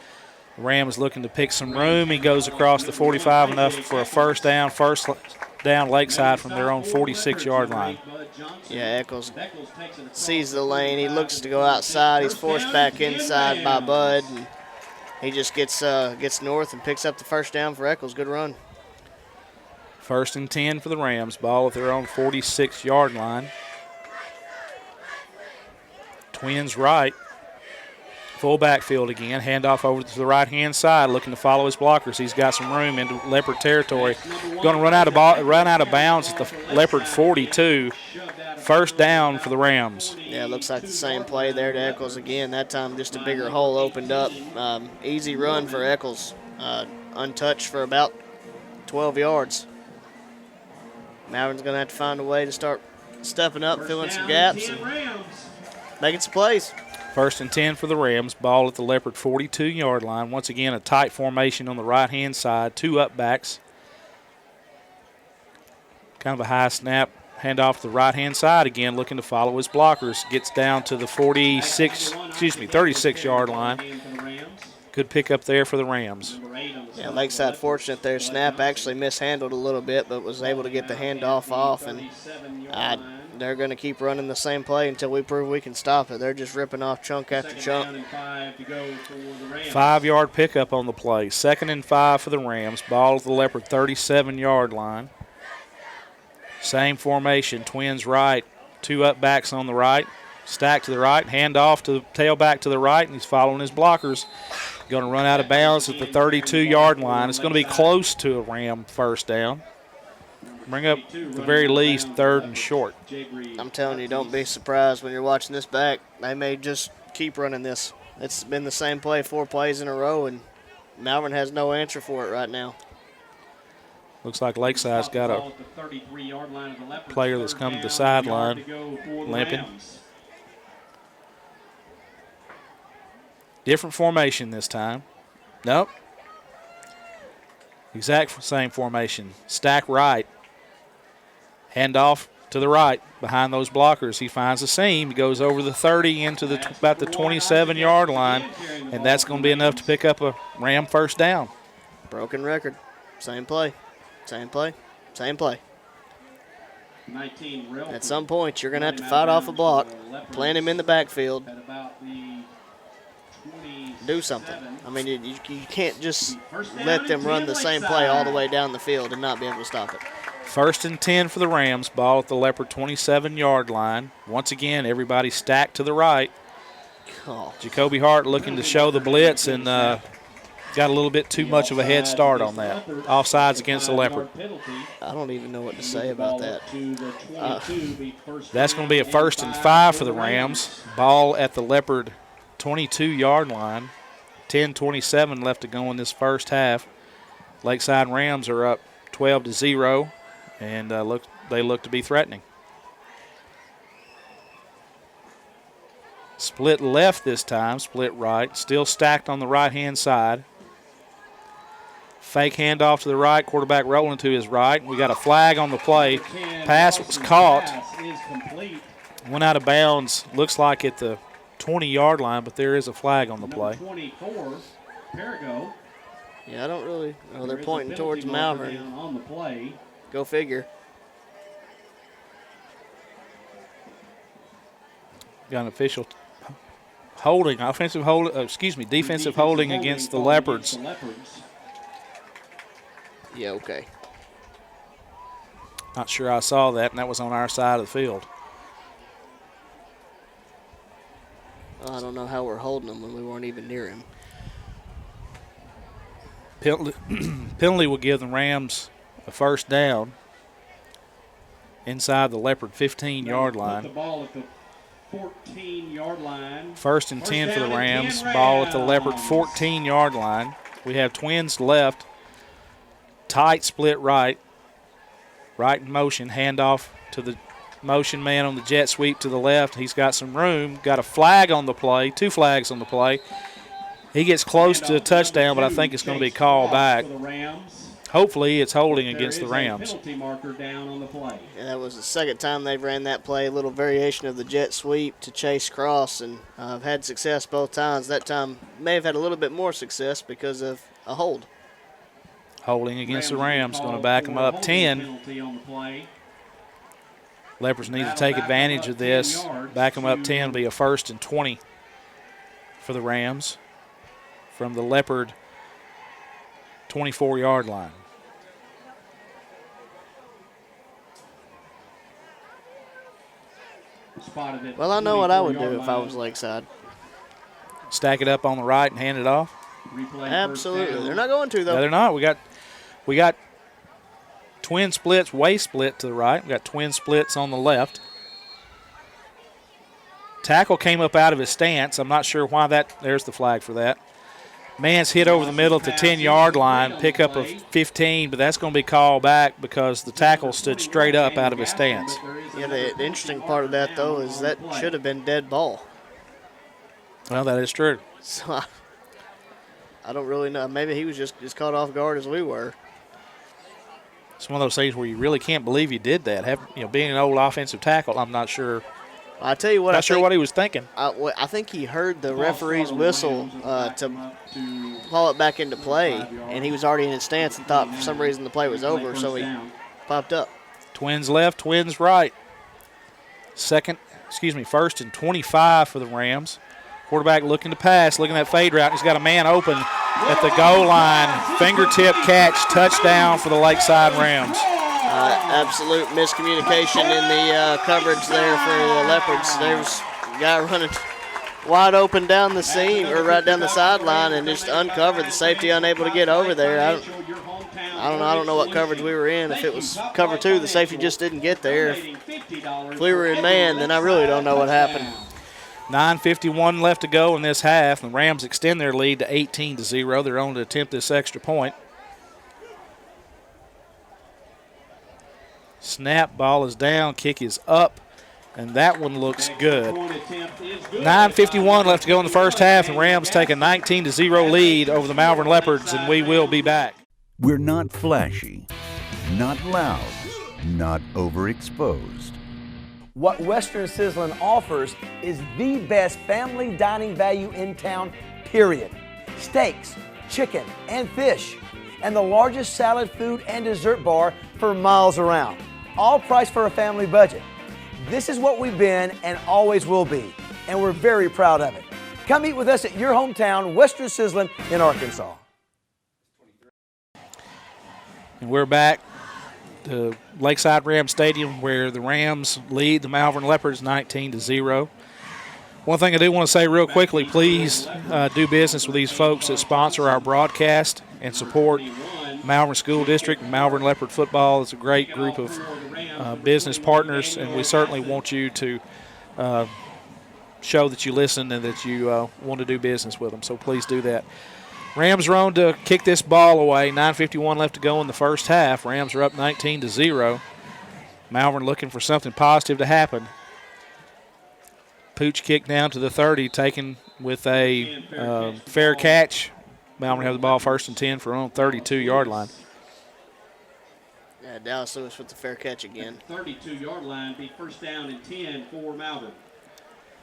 Rams looking to pick some room. He goes across the 45 enough for a first down. First down Lakeside from their own 46-yard line. Yeah, Eccles sees the lane. He looks to go outside. He's forced back inside by Bud. And he just gets north and picks up the first down for Eccles. Good run. 1st and 10 for the Rams. Ball at their own 46-yard line. Twins right. Full backfield again. Handoff over to the right-hand side, looking to follow his blockers. He's got some room into Leopard territory. Going to run out of bounds at the Leopard 42. First down for the Rams. Yeah, it looks like the same play there to Eccles again. That time just a bigger hole opened up. Easy run for Eccles. Untouched for about 12 yards. Malvern's going to have to find a way to start stepping up, filling some gaps, and making some plays. 1st and 10 for the Rams. Ball at the Leopard 42-yard line. Once again, a tight formation on the right-hand side. 2 up backs. Kind of a high snap. Hand off to the right-hand side again, looking to follow his blockers. Gets down to the 36-yard line. Good pick up there for the Rams. Yeah, Lakeside fortunate there. Snap actually mishandled a little bit, but was able to get the handoff off. And they're going to keep running the same play until we prove we can stop it. They're just ripping off chunk after chunk. 5-yard pickup on the play. 2nd and 5 for the Rams. Ball at the Leopard 37-yard line. Same formation. Twins right. 2 up backs on the right. Stack to the right. Hand off to the tailback to the right, and he's following his blockers. Going to run out of bounds at the 32-yard line. It's going to be close to a Ram first down. bring up, at the very least, 3rd and short. I'm telling you, don't be surprised when you're watching this back. They may just keep running this. It's been the same play 4 plays in a row, and Malvern has no answer for it right now. Looks like Lakeside's got a player that's come to the sideline limping. Different formation this time. Nope. Exact same formation. Stack right. Hand off to the right behind those blockers. He finds a seam. He goes over the 30 into about the 27-yard line, and that's going to be enough to pick up a Ram first down. Broken record. Same play. Same play. Same play. At some point, you're going to have to fight off a block, plant him in the backfield, do something. I mean, you can't just let them run the same play all the way down the field and not be able to stop it. 1st and 10 for the Rams. Ball at the Leopard 27-yard line. Once again, everybody stacked to the right. Oh. Jacoby Hart looking to show the blitz and got a little bit too much of a head start on that. Offsides against the Leopard. I don't even know what to say about that. That's going to be a 1st and 5 for the Rams. Ball at the Leopard 22-yard line. 10:27 left to go in this first half. Lakeside Rams are up 12-0, and they look to be threatening. Split left this time, split right. Still stacked on the right-hand side. Fake handoff to the right, quarterback rolling to his right. We got a flag on the play. Pass was caught. Went out of bounds, looks like at the 20-yard line, but there is a flag on the play. 24, Perigo. Yeah, I don't really. Oh, they're pointing towards Malvern. On the play. Go figure. Got an official holding, defensive holding against the Leopards. Yeah, okay. Not sure I saw that, and that was on our side of the field. I don't know how we're holding him when we weren't even near him. Penalty will give the Rams a first down inside the Leopard 15-yard line. The ball at the 14-yard line. 1st and 10 for the Rams. Ball at the Leopard 14-yard line. We have twins left. Tight split right. Right in motion. Handoff to the motion man on the jet sweep to the left. He's got some room. Got a flag on the play. 2 flags on the play. He gets close to a touchdown, but I think it's going to be called back. Hopefully it's holding against the Rams. And that was the second time they've ran that play, a little variation of the jet sweep to chase cross, and I've had success both times. That time may have had a little bit more success because of a hold. Holding against the Rams, going to back them up 10. Leopards need to take advantage of this. Back them up 10 will be a 1st and 20 for the Rams from the Leopard 24-yard line. Well, I know what I would do if I was Lakeside. Stack it up on the right and hand it off? Absolutely. They're not going to, though. No, they're not. We got twin splits, way split to the right. We got twin splits on the left. Tackle came up out of his stance. I'm not sure why that. There's the flag for that. Man's hit over the middle at the 10-yard line, pick up a 15, but that's going to be called back because the tackle stood straight up out of his stance. Yeah, the interesting part of that, though, is that should have been dead ball. Well, that is true. So I don't really know. Maybe he was just as caught off guard as we were. It's one of those things where you really can't believe you did that. Being an old offensive tackle, I'm not sure. I tell you what, not sure what he was thinking. I think he heard the referee's whistle to call it back into play, and he was already in his stance and thought for some reason the play was over, so he popped up. Twins left, twins right. 1st and 25 for the Rams. Quarterback looking to pass, looking at that fade route. He's got a man open at the goal line. Fingertip catch, touchdown for the Lakeside Rams. Absolute miscommunication in the coverage there for the Leopards. There's a guy running wide open down the seam or right down the sideline and just uncovered the safety, unable to get over there. I don't know what coverage we were in. If it was cover 2, the safety just didn't get there. If we were in man, then I really don't know what happened. 9:51 left to go in this half. The Rams extend their lead to 18-0. They're on to attempt this extra point. Snap, ball is down, kick is up, and that one looks good. 9:51 left to go in the first half. The Rams take a 19-0 lead over the Malvern Leopards, and we will be back. We're not flashy, not loud, not overexposed. What Western Sizzlin offers is the best family dining value in town, period. Steaks, chicken, and fish, and the largest salad, food, and dessert bar for miles around. All priced for a family budget. This is what we've been and always will be, and we're very proud of it. Come eat with us at your hometown, Western Sizzlin in Arkansas. And we're back to Lakeside Rams Stadium, where the Rams lead the Malvern Leopards 19-0. One thing I do want to say real quickly, please do business with these folks that sponsor our broadcast and support Malvern School District and Malvern Leopard Football. It's a great group of business partners, and we certainly want you to show that you listen and that you want to do business with them, so please do that. Rams are on to kick this ball away. 9:51 left to go in the first half. Rams are up 19-0. Malvern looking for something positive to happen. Pooch kick down to the 30, taken with a fair catch. Malvern have the ball 1st and 10 for on 32-yard line. Yeah, Dallas Lewis with the fair catch again. 32-yard line, be 1st down and 10 for Malvern.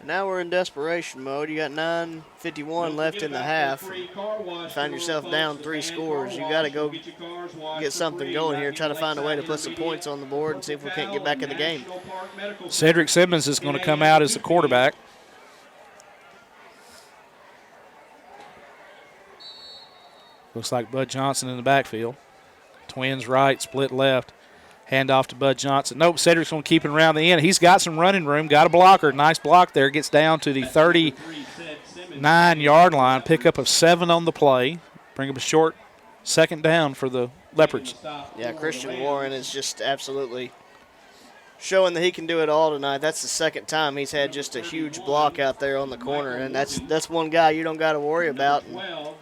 Now we're in desperation mode. You got 9:51 left in the half. You find yourself down 3 scores. You got to go get something going here. Try to find a way to put some points on the board and see if we can't get back in the game. Cedric Simmons is going to come out as the quarterback. Looks like Bud Johnson in the backfield. Twins right, split left. Hand off to Bud Johnson. Nope, Cedric's going to keep it around the end. He's got some running room, got a blocker. Nice block there. Gets down to the 39-yard line. Pickup of 7 on the play. Bring up a short 2nd down for the Leopards. Yeah, Christian Warren is just absolutely showing that he can do it all tonight. That's the 2nd time he's had just a huge block out there on the corner, and that's one guy you don't got to worry about. And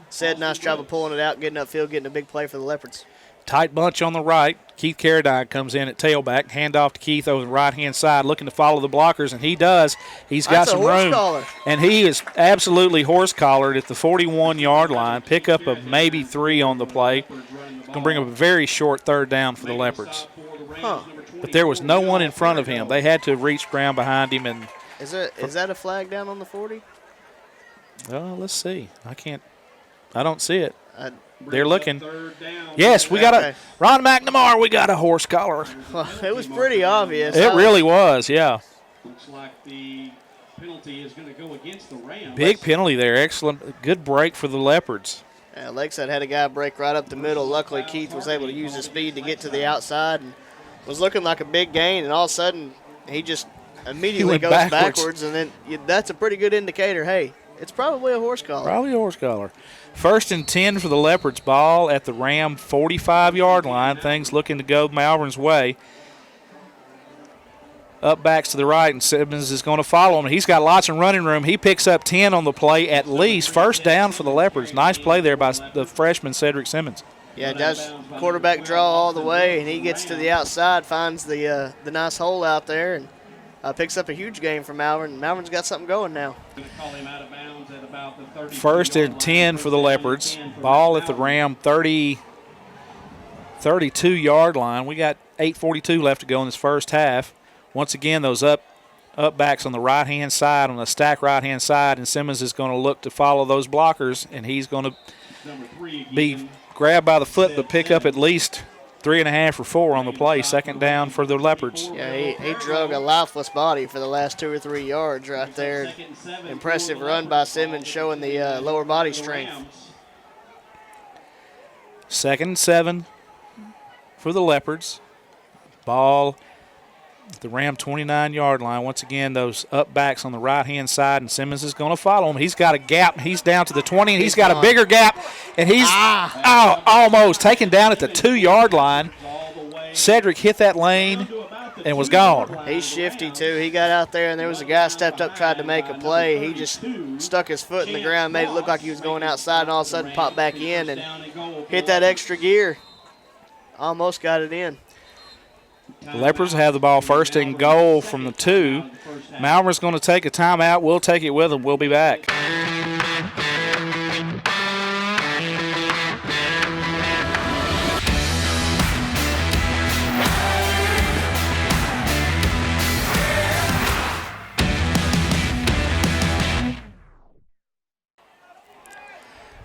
Ced, nice job of pulling it out, getting upfield, getting a big play for the Leopards. Tight bunch on the right. Keith Carradine comes in at tailback. Hand off to Keith over the right-hand side, looking to follow the blockers, and he does. He's got some room. Collar. And he is absolutely horse-collared at the 41-yard line. Pickup of maybe 3 on the play. Going to bring up a very short 3rd down for the Leopards. Huh. But there was no one in front of him. They had to have reached ground behind him. And Is that a flag down on the 40? let's see. I don't see it. They're looking. 3rd down. Yes, we got Ron McNamara, we got a horse collar. Well, it was pretty obvious. It really was, yeah. Looks like the penalty is going to go against the Rams. Big penalty there. Excellent. Good break for the Leopards. Yeah, Lakeside had a guy break right up the middle. Luckily, Keith was able to use his speed to get to the outside and was looking like a big gain, and all of a sudden he just immediately goes backwards, and then that's a pretty good indicator. Hey, it's probably a horse collar. Probably a horse collar. 1st and 10 for the Leopards. Ball at the Ram 45-yard line. Things looking to go Malvern's way. Up backs to the right, and Simmons is going to follow him. He's got lots of running room. He picks up 10 on the play at least. 1st down for the Leopards. Nice play there by the freshman Cedric Simmons. Yeah, does quarterback draw all the way, and he gets to the outside, finds the nice hole out there, and picks up a huge gain for Malvern. Malvern's got something going now. 1st and 10 for the Leopards. Ball at the Ram 32-yard line. We got 8:42 left to go in this first half. Once again, those up backs on the right-hand side, on the stack right-hand side, and Simmons is going to look to follow those blockers, and he's going to be grabbed by the foot but pick up at least 3.5 or 4 on the play. 2nd down for the Leopards. Yeah, he drug a lifeless body for the last 2 or 3 yards right there. Impressive run by Simmons showing the lower body strength. 2nd and 7 for the Leopards. Ball at the Ram 29-yard line. Once again, those up backs on the right-hand side, and Simmons is going to follow him. He's got a gap. He's down to the 20, and he's got a bigger gap, and he's almost taken down at the 2-yard line. Cedric hit that lane and was gone. He's shifty, too. He got out there, and there was a guy stepped up, tried to make a play. He just stuck his foot in the ground, made it look like he was going outside, and all of a sudden popped back in and hit that extra gear. Almost got it in. The Leopards have the ball first and goal from the 2. Malvern's going to take a timeout. We'll take it with them. We'll be back.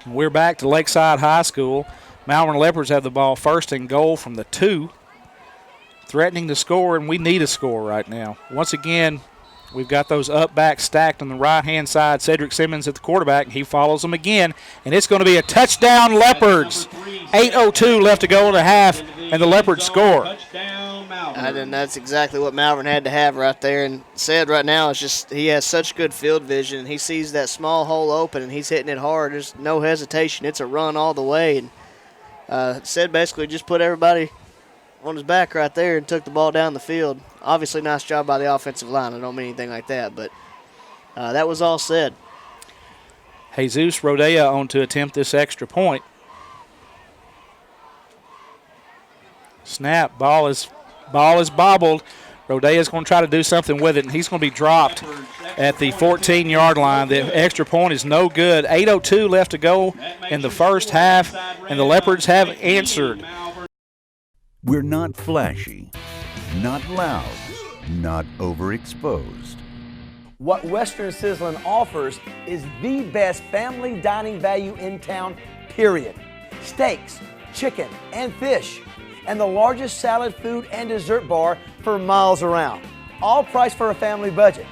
We're back to Lakeside High School. Malvern Leopards have the ball first and goal from the 2. Threatening to score, and we need a score right now. Once again, we've got those up backs stacked on the right-hand side. Cedric Simmons at the quarterback, and he follows them again, and it's going to be a touchdown, Leopards. 8:02 left to go in the half, and the Leopards score. And that's exactly what Malvern had to have right there. And said right now, it's just he has such good field vision. He sees that small hole open, and he's hitting it hard. There's no hesitation. It's a run all the way. And said basically just put everybody on his back right there and took the ball down the field. Obviously, nice job by the offensive line. I don't mean anything like that, but that was all said. Jesus Rodea on to attempt this extra point. Snap, ball is bobbled. Rodea's going to try to do something with it, and he's going to be dropped at the 14-yard line. The extra point is no good. 8:02 left to go in the first half, and the Leopards have answered. We're not flashy, not loud, not overexposed. What Western Sizzlin offers is the best family dining value in town, period. Steaks, chicken, and fish, and the largest salad, food, and dessert bar for miles around. All priced for a family budget.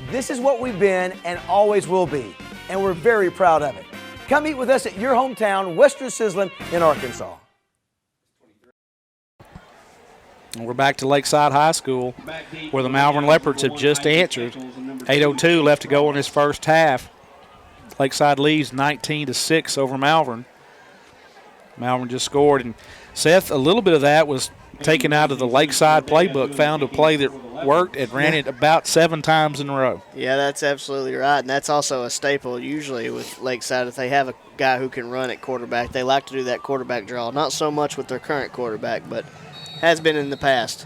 This is what we've been and always will be, and we're very proud of it. Come eat with us at your hometown, Western Sizzlin in Arkansas. And we're back to Lakeside High School, where the Malvern Leopards have just answered. 8:02 left to go in this first half. Lakeside leads 19-6 over Malvern. Malvern just scored, and Seth, a little bit of that was taken out of the Lakeside playbook, found a play that worked and ran it about 7 times in a row. Yeah, that's absolutely right, and that's also a staple usually with Lakeside. If they have a guy who can run at quarterback, they like to do that quarterback draw. Not so much with their current quarterback, but has been in the past.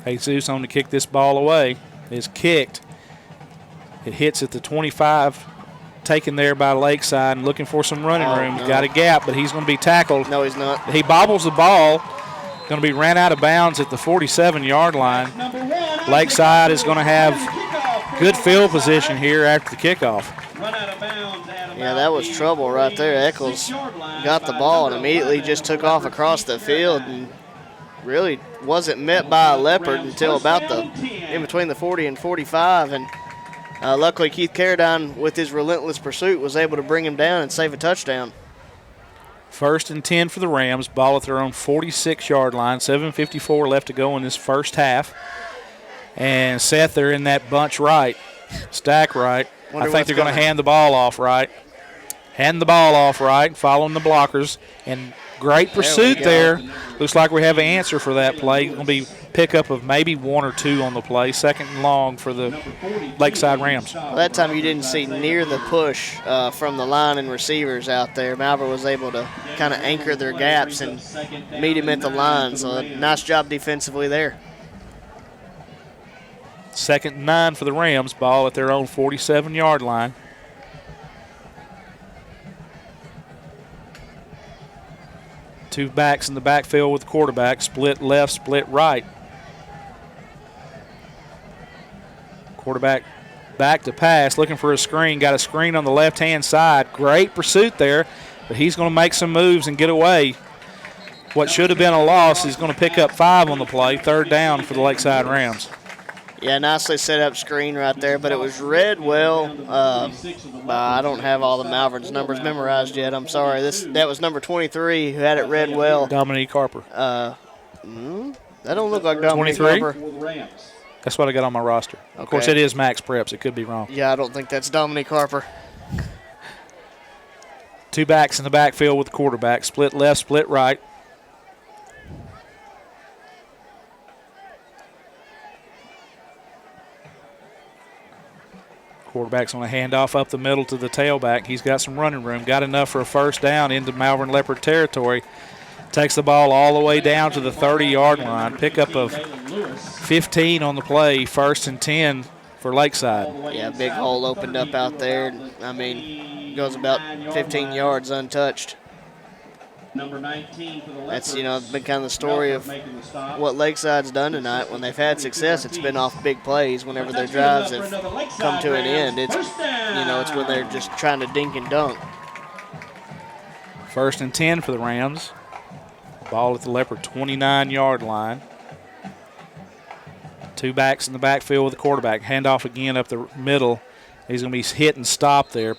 Jesus on to kick this ball away. Is kicked. It hits at the 25, taken there by Lakeside, and looking for some running room. No. Got a gap, but he's going to be tackled. No, he's not. He bobbles the ball. Going to be ran out of bounds at the 47-yard line. Lakeside is going to have good field position here after the kickoff. Yeah, that was trouble right there. Eccles got the ball and immediately just took off across the field and really wasn't met by a Leopard until about in between the 40 and 45. And luckily Keith Carradine, with his relentless pursuit, was able to bring him down and save a touchdown. First and 10 for the Rams. Ball at their own 46-yard line. 7:54 left to go in this first half. And Seth, they're in that bunch right, stack right. I think they're going to hand the ball off right. Hand the ball off right, following the blockers. And great pursuit there. Looks like we have an answer for that play. It's going to be pickup of maybe 1 or 2 on the play. Second and long for the Lakeside Rams. Well, that time you didn't see near the push from the line and receivers out there. Malvern was able to kind of anchor their gaps and meet him at the line. So nice job defensively there. Second and 9 for the Rams. Ball at their own 47-yard line. Two backs in the backfield with the quarterback. Split left, split right. Quarterback back to pass, looking for a screen. Got a screen on the left-hand side. Great pursuit there, but he's going to make some moves and get away. What should have been a loss is going to pick up 5 on the play. Third down for the Lakeside Rams. Yeah, nicely set up screen right there, but it was read well. I don't have all the Malvern's numbers memorized yet. I'm sorry. That was number 23 who had it read well. Dominique Harper. That don't look like Dominique 23? Harper. For the Rams. That's what I got on my roster. Of course, it is Max Preps. It could be wrong. Yeah, I don't think that's Dominique Harper. 2 backs in the backfield with the quarterback. Split left, split right. Quarterback's on a handoff up the middle to the tailback. He's got some running room. Got enough for a first down into Malvern Leopard territory. Takes the ball all the way down to the 30-yard line. Pickup of 15 on the play. 1st and 10 for Lakeside. Yeah, big hole opened up out there. I mean, goes about 15 yards untouched. Number 19 for the Leopards. That's, been kind of the story of what Lakeside's done tonight. When they've had success, it's been off big plays. Whenever their drives have come to an end, it's when they're just trying to dink and dunk. 1st and 10 for the Rams. Ball at the Leopard 29-yard line. 2 backs in the backfield with the quarterback. Handoff again up the middle. He's going to be hit and stopped there.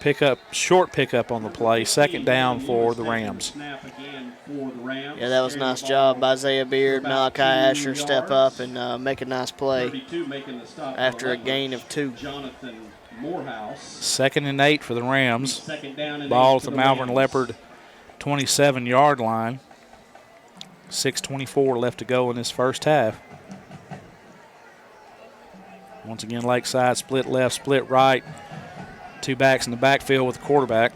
Short pickup on the play. 2nd down for the Rams. Yeah, that was a nice job by Isaiah Beard. Malachi Asher step up and make a nice play after a gain of 2. 2nd and 8 for the Rams. Ball at the Malvern Leopard 27-yard line. 6:24 left to go in this first half. Once again, Lakeside split left, split right. 2 backs in the backfield with the quarterback.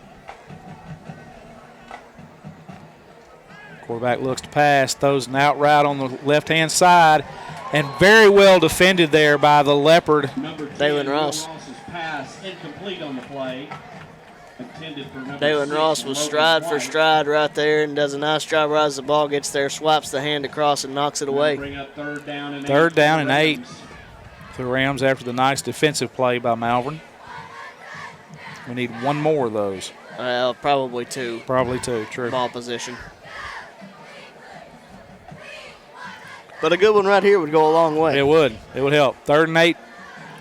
Quarterback looks to pass, throws an out route on the left-hand side, and very well defended there by the Leopard. Dalen Ross. Pass incomplete on the play. Dalen Ross was stride for stride right there and does a nice job right as the ball gets there, swipes the hand across and knocks it away. Third down and 8 for the Rams after the nice defensive play by Malvern. We need one more of those. Well, probably 2. Probably 2, true. Ball position. But a good one right here would go a long way. It would. It would help. 3rd and 8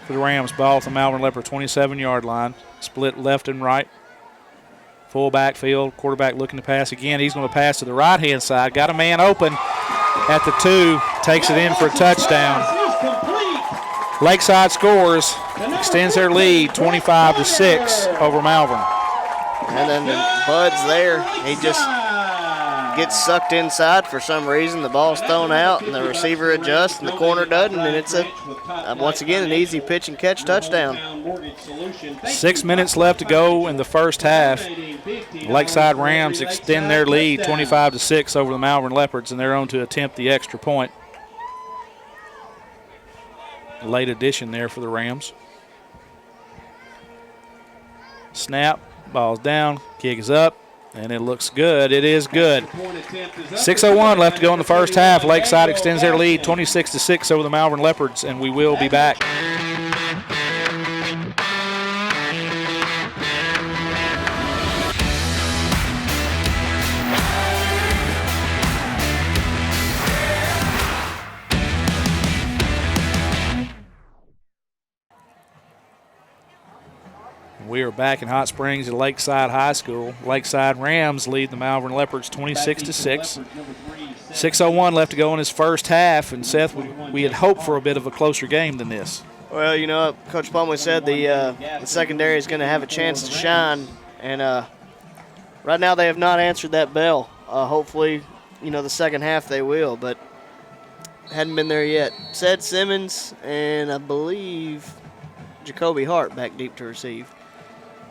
for the Rams. Ball at the Malvern Leopard 27-yard line. Split left and right. Full backfield. Quarterback looking to pass again. He's going to pass to the right-hand side. Got a man open at the 2. Takes it in for a touchdown. Lakeside scores. Extends their lead 25-6 over Malvern. And then Bud's there. He just gets sucked inside for some reason. The ball's thrown out, and the receiver adjusts, and the corner doesn't, and it's once again an easy pitch and catch touchdown. 6 minutes left to go in the first half. Lakeside Rams extend their lead 25-6 over the Malvern Leopards, and they're on to attempt the extra point. Late addition there for the Rams. Snap, ball's down, kick is up. And it looks good. It is good. 6:01 left to go in the first half. Lakeside extends their lead 26-6 over the Malvern Leopards, and we will be back. We are back in Hot Springs at Lakeside High School. Lakeside Rams lead the Malvern Leopards 26-6. 6:01 left to go in his first half, and Seth, we had hoped for a bit of a closer game than this. Well, Coach Plumley said the secondary is going to have a chance to shine, and right now they have not answered that bell. Hopefully, the second half they will, but hadn't been there yet. Said Simmons and I believe Jacoby Hart back deep to receive.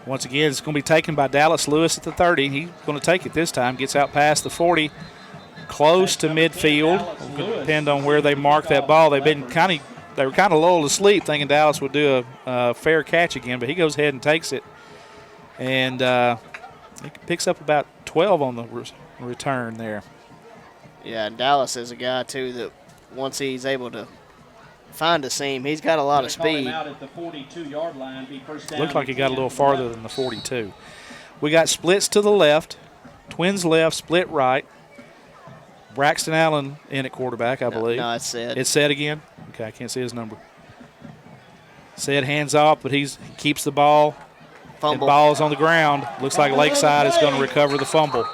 Once again, it's going to be taken by Dallas Lewis at the 30. He's going to take it this time. Gets out past the 40, close to midfield. It'll depend on where they mark that ball. They were kind of lulled to sleep, thinking Dallas would do a fair catch again, but he goes ahead and takes it, and he picks up about 12 on the return there. Yeah, and Dallas is a guy too that once he's able to find a seam, he's got a lot of speed. Looked like he got a little farther than the 42. We got splits to the left, twins left, split right. Braxton Allen in at quarterback, I believe. No, it's Sid. It's Sid again? Okay, I can't see his number. Sid hands off, but he keeps the ball. Fumble. And ball's on the ground. Looks like Lakeside is going to recover the fumble.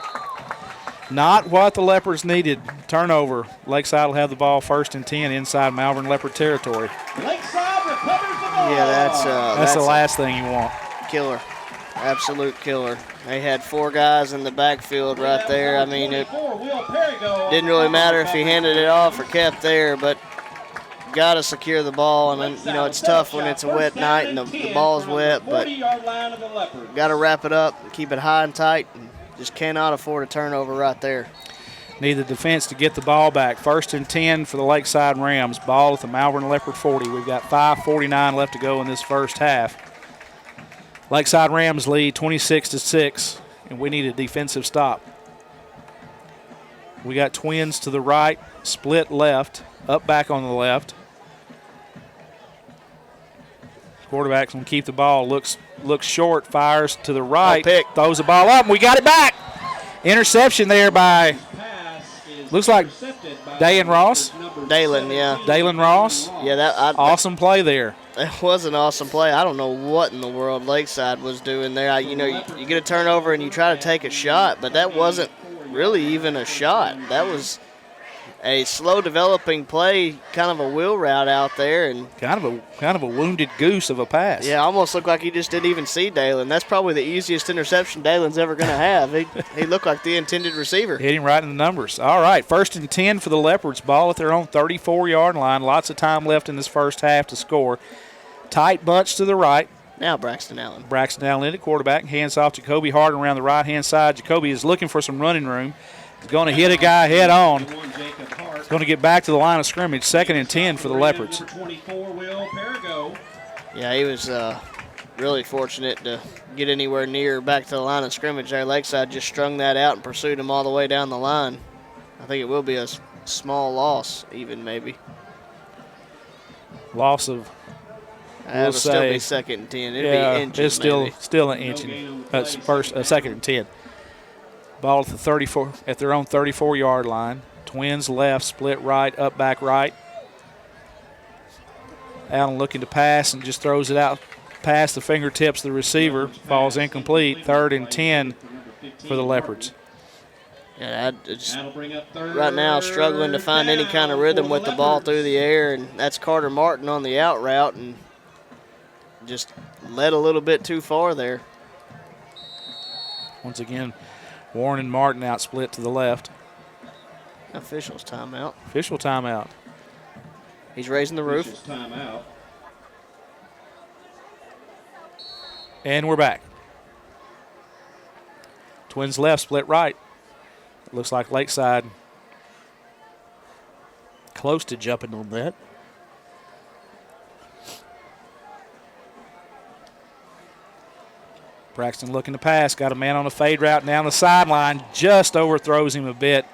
Not what the Leopards needed. Turnover. Lakeside will have the ball 1st and 10 inside Malvern Leopard territory. Lakeside recovers the ball. Yeah, that's the last thing you want. Killer. Absolute killer. They had 4 guys in the backfield right there. I mean, it didn't really matter if he handed it off or kept there, but got to secure the ball. And then, you know, it's tough when it's a wet night and the ball's wet, but got to wrap it up and keep it high and tight. And just cannot afford a turnover right there. Need the defense to get the ball back. 1st and 10 for the Lakeside Rams. Ball at the Malvern Leopard 40. We've got 5:49 left to go in this first half. Lakeside Rams lead 26-6, and we need a defensive stop. We got Twins to the right, split left, up back on the left. Quarterback's going to keep the ball. Looks short, fires to the right, throws the ball up, and we got it back. Interception there by, looks like Dalen Ross. Dalen, yeah. Dalen Ross. Yeah, awesome play there. It was an awesome play. I don't know what in the world Lakeside was doing there. You get a turnover and you try to take a shot, but that wasn't really even a shot. That was a slow developing play, kind of a wheel route out there, and kind of a wounded goose of a pass. Yeah, almost looked like he just didn't even see Dalen. That's probably the easiest interception Dalen's ever going to have. He looked like the intended receiver. Hit him right in the numbers. All right, 1st and 10 for the Leopards. Ball at their own 34-yard line. Lots of time left in this first half to score. Tight bunch to the right. Now Braxton Allen. Braxton Allen at quarterback. Hands off Jacoby Harden around the right-hand side. Jacoby is looking for some running room. He's going to hit a guy head on. He's going to get back to the line of scrimmage. 2nd and 10 for the Leopards. Yeah, he was really fortunate to get anywhere near back to the line of scrimmage there. Lakeside just strung that out and pursued him all the way down the line. I think it will be a small loss, even maybe. Loss of, it'll still be 2nd and 10. It'd be inches, it's still an inch. 2nd and 10. Ball at the 34 at their own 34-yard line. Twins left, split right, up back right. Allen looking to pass and just throws it out past the fingertips of the receiver. Falls incomplete. 3rd and 10 for the Leopards. Yeah, right now struggling to find any kind of rhythm with the ball through the air, and that's Carter Martin on the out route, and just led a little bit too far there. Once again, Warren and Martin out split to the left. Official's timeout. Official timeout. He's raising the roof. Timeout. And we're back. Twins left, split right. Looks like Lakeside close to jumping on that. Braxton looking to pass. Got a man on a fade route down the sideline. Just overthrows him a bit.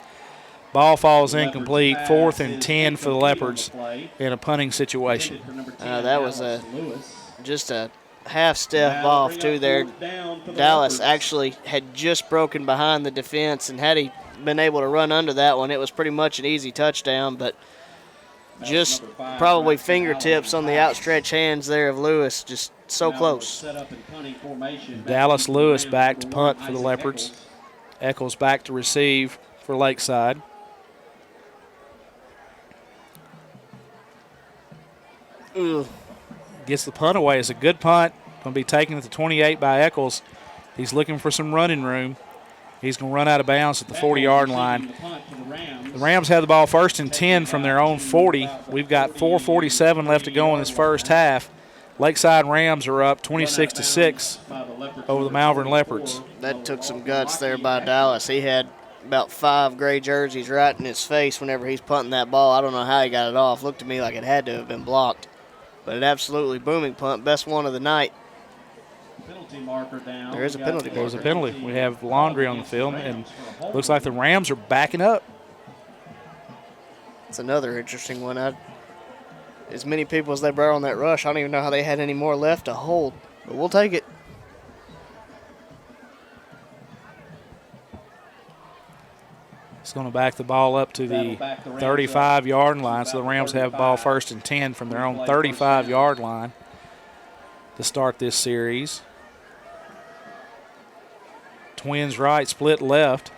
Ball falls incomplete. 4th and 10 for the Leopards in a punting situation. That was just a half step off too there. Dallas actually had just broken behind the defense, and had he been able to run under that one, it was pretty much an easy touchdown, but just probably fingertips on the outstretched hands there of Lewis, just so close. Dallas Lewis back to punt for the Leopards. Eccles back to receive for Lakeside. Ugh. Gets the punt away. It's a good punt. Going to be taken at the 28 by Eccles. He's looking for some running room. He's going to run out of bounds at the 40-yard line. The Rams have the ball 1st and 10 from their own 40. We've got 4:47 left to go in this first half. Lakeside Rams are up 26-6 over the Malvern Leopards. That took some guts there by Dallas. He had about 5 gray jerseys right in his face whenever he's punting that ball. I don't know how he got it off. Looked to me like it had to have been blocked. But an absolutely booming punt, best one of the night. There is a penalty. There's a penalty. We have Laundry on the field, and looks like the Rams are backing up. It's another interesting one. As many people as they brought on that rush, I don't even know how they had any more left to hold. But we'll take it. It's going to back the ball up to the 35-yard line, so the Rams have ball 1st and 10 from their own 35-yard line to start this series. Twins right, split left.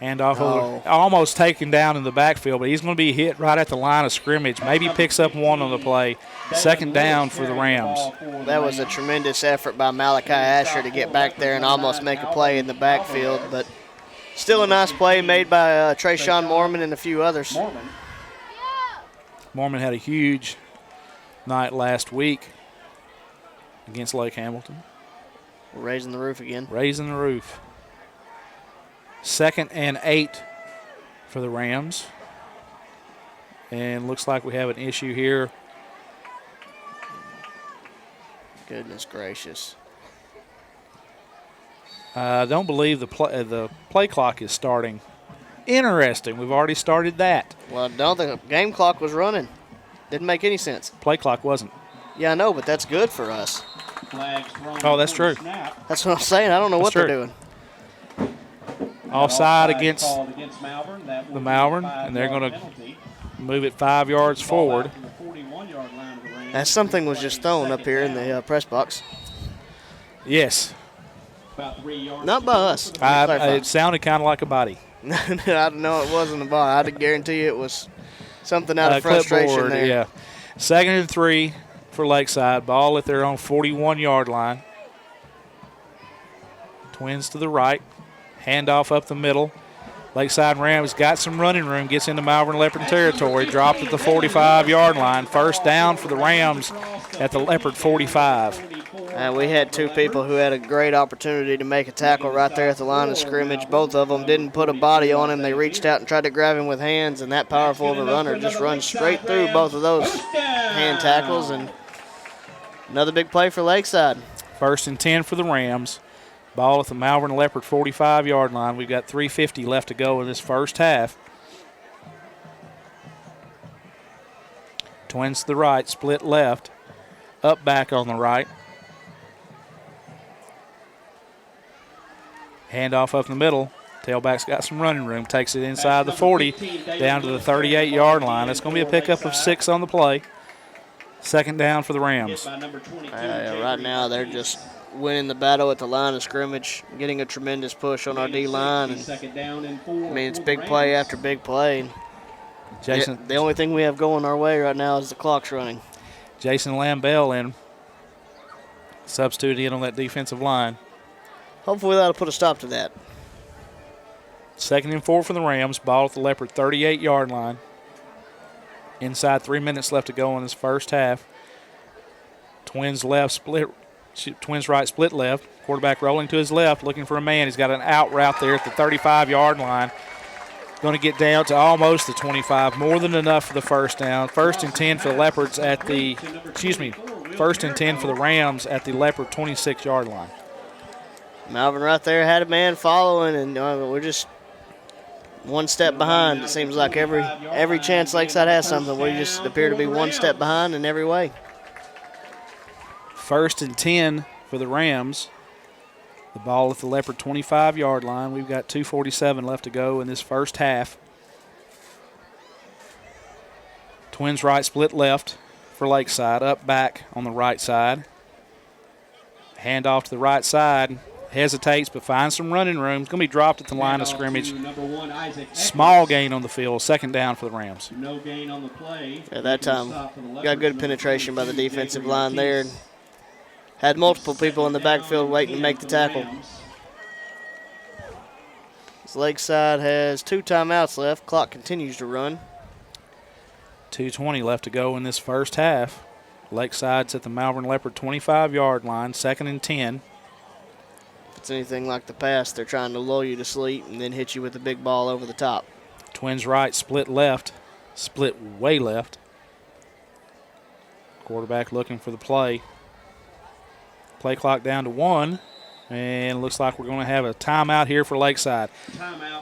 Handoff almost taken down in the backfield, but he's going to be hit right at the line of scrimmage. Maybe picks up one on the play. Second down for the Rams. That was a tremendous effort by Malachi Asher to get back there and almost make a play in the backfield, but still a nice play made by Trayshawn Mormon and a few others. Mormon had a huge night last week against Lake Hamilton. We're raising the roof again. Raising the roof. 2nd and 8 for the Rams. And looks like we have an issue here. Goodness gracious. I don't believe the play clock is starting. Interesting. We've already started that. Well, no, the game clock was running. Didn't make any sense. Play clock wasn't. Yeah, I know, but that's good for us. Oh, that's true. That's what I'm saying. I don't know what they're doing. Offside against the Malvern, and they're going to move it 5 yards forward. As something was just thrown up here in the press box. Yes. Not by us. It sounded kind of like a body. I know it wasn't a body. I guarantee you it was something out of frustration clipboard, there. Yeah. 2nd and 3 for Lakeside. Ball at their own 41-yard line. Twins to the right. Handoff up the middle. Lakeside Rams got some running room, gets into Malvern Leopard territory, dropped at the 45-yard line. First down for the Rams at the Leopard 45. We had two people who had a great opportunity to make a tackle right there at the line of scrimmage. Both of them didn't put a body on him. They reached out and tried to grab him with hands, and that powerful of a runner just runs straight through both of those hand tackles. And another big play for Lakeside. 1st and 10 for the Rams. Ball at the Malvern Leopard 45-yard line. We've got 3:50 left to go in this first half. Twins to the right, split left, up back on the right. Handoff up the middle. Tailback's got some running room. Takes it inside the 40, down to the 38-yard line. It's going to be a pickup of 6 on the play. 2nd down for the Rams. Right now they're just winning the battle at the line of scrimmage, getting a tremendous push on our D-line. It's big play after big play. Jason, the only thing we have going our way right now is the clock's running. Jason Lambell in, substituted in on that defensive line. Hopefully that'll put a stop to that. 2nd and 4 for the Rams. Ball at the Leopard 38-yard line. Inside 3 minutes left to go in this first half. Twins right, split left. Quarterback rolling to his left, looking for a man. He's got an out route there at the 35-yard line. Going to get down to almost the 25, more than enough for the first down. 1st and 10 for the Leopards at the, 1st and 10 for the Rams at the Leopard 26-yard line. Malvern right there had a man following, and we're just one step behind. It seems like every chance Lakeside has something, we just appear to be one step behind in every way. 1st and 10 for the Rams. The ball at the Leopard 25-yard line. We've got 2:47 left to go in this first half. Twins right, split left for Lakeside. Up back on the right side. Hand off to the right side. Hesitates but finds some running room. It's going to be dropped at the line of scrimmage. Small gain on the field. 2nd down for the Rams. No gain on the play. At that time, got good penetration by the defensive line there. Had multiple people in the backfield waiting to make the tackle. Lakeside has 2 timeouts left. Clock continues to run. 2:20 left to go in this first half. Lakeside's at the Malvern Leopard 25-yard line. 2nd and 10. If it's anything like the past, they're trying to lull you to sleep and then hit you with a big ball over the top. Twins right, split left, split way left. Quarterback looking for the play. Play clock down to 1, and looks like we're going to have a timeout here for Lakeside.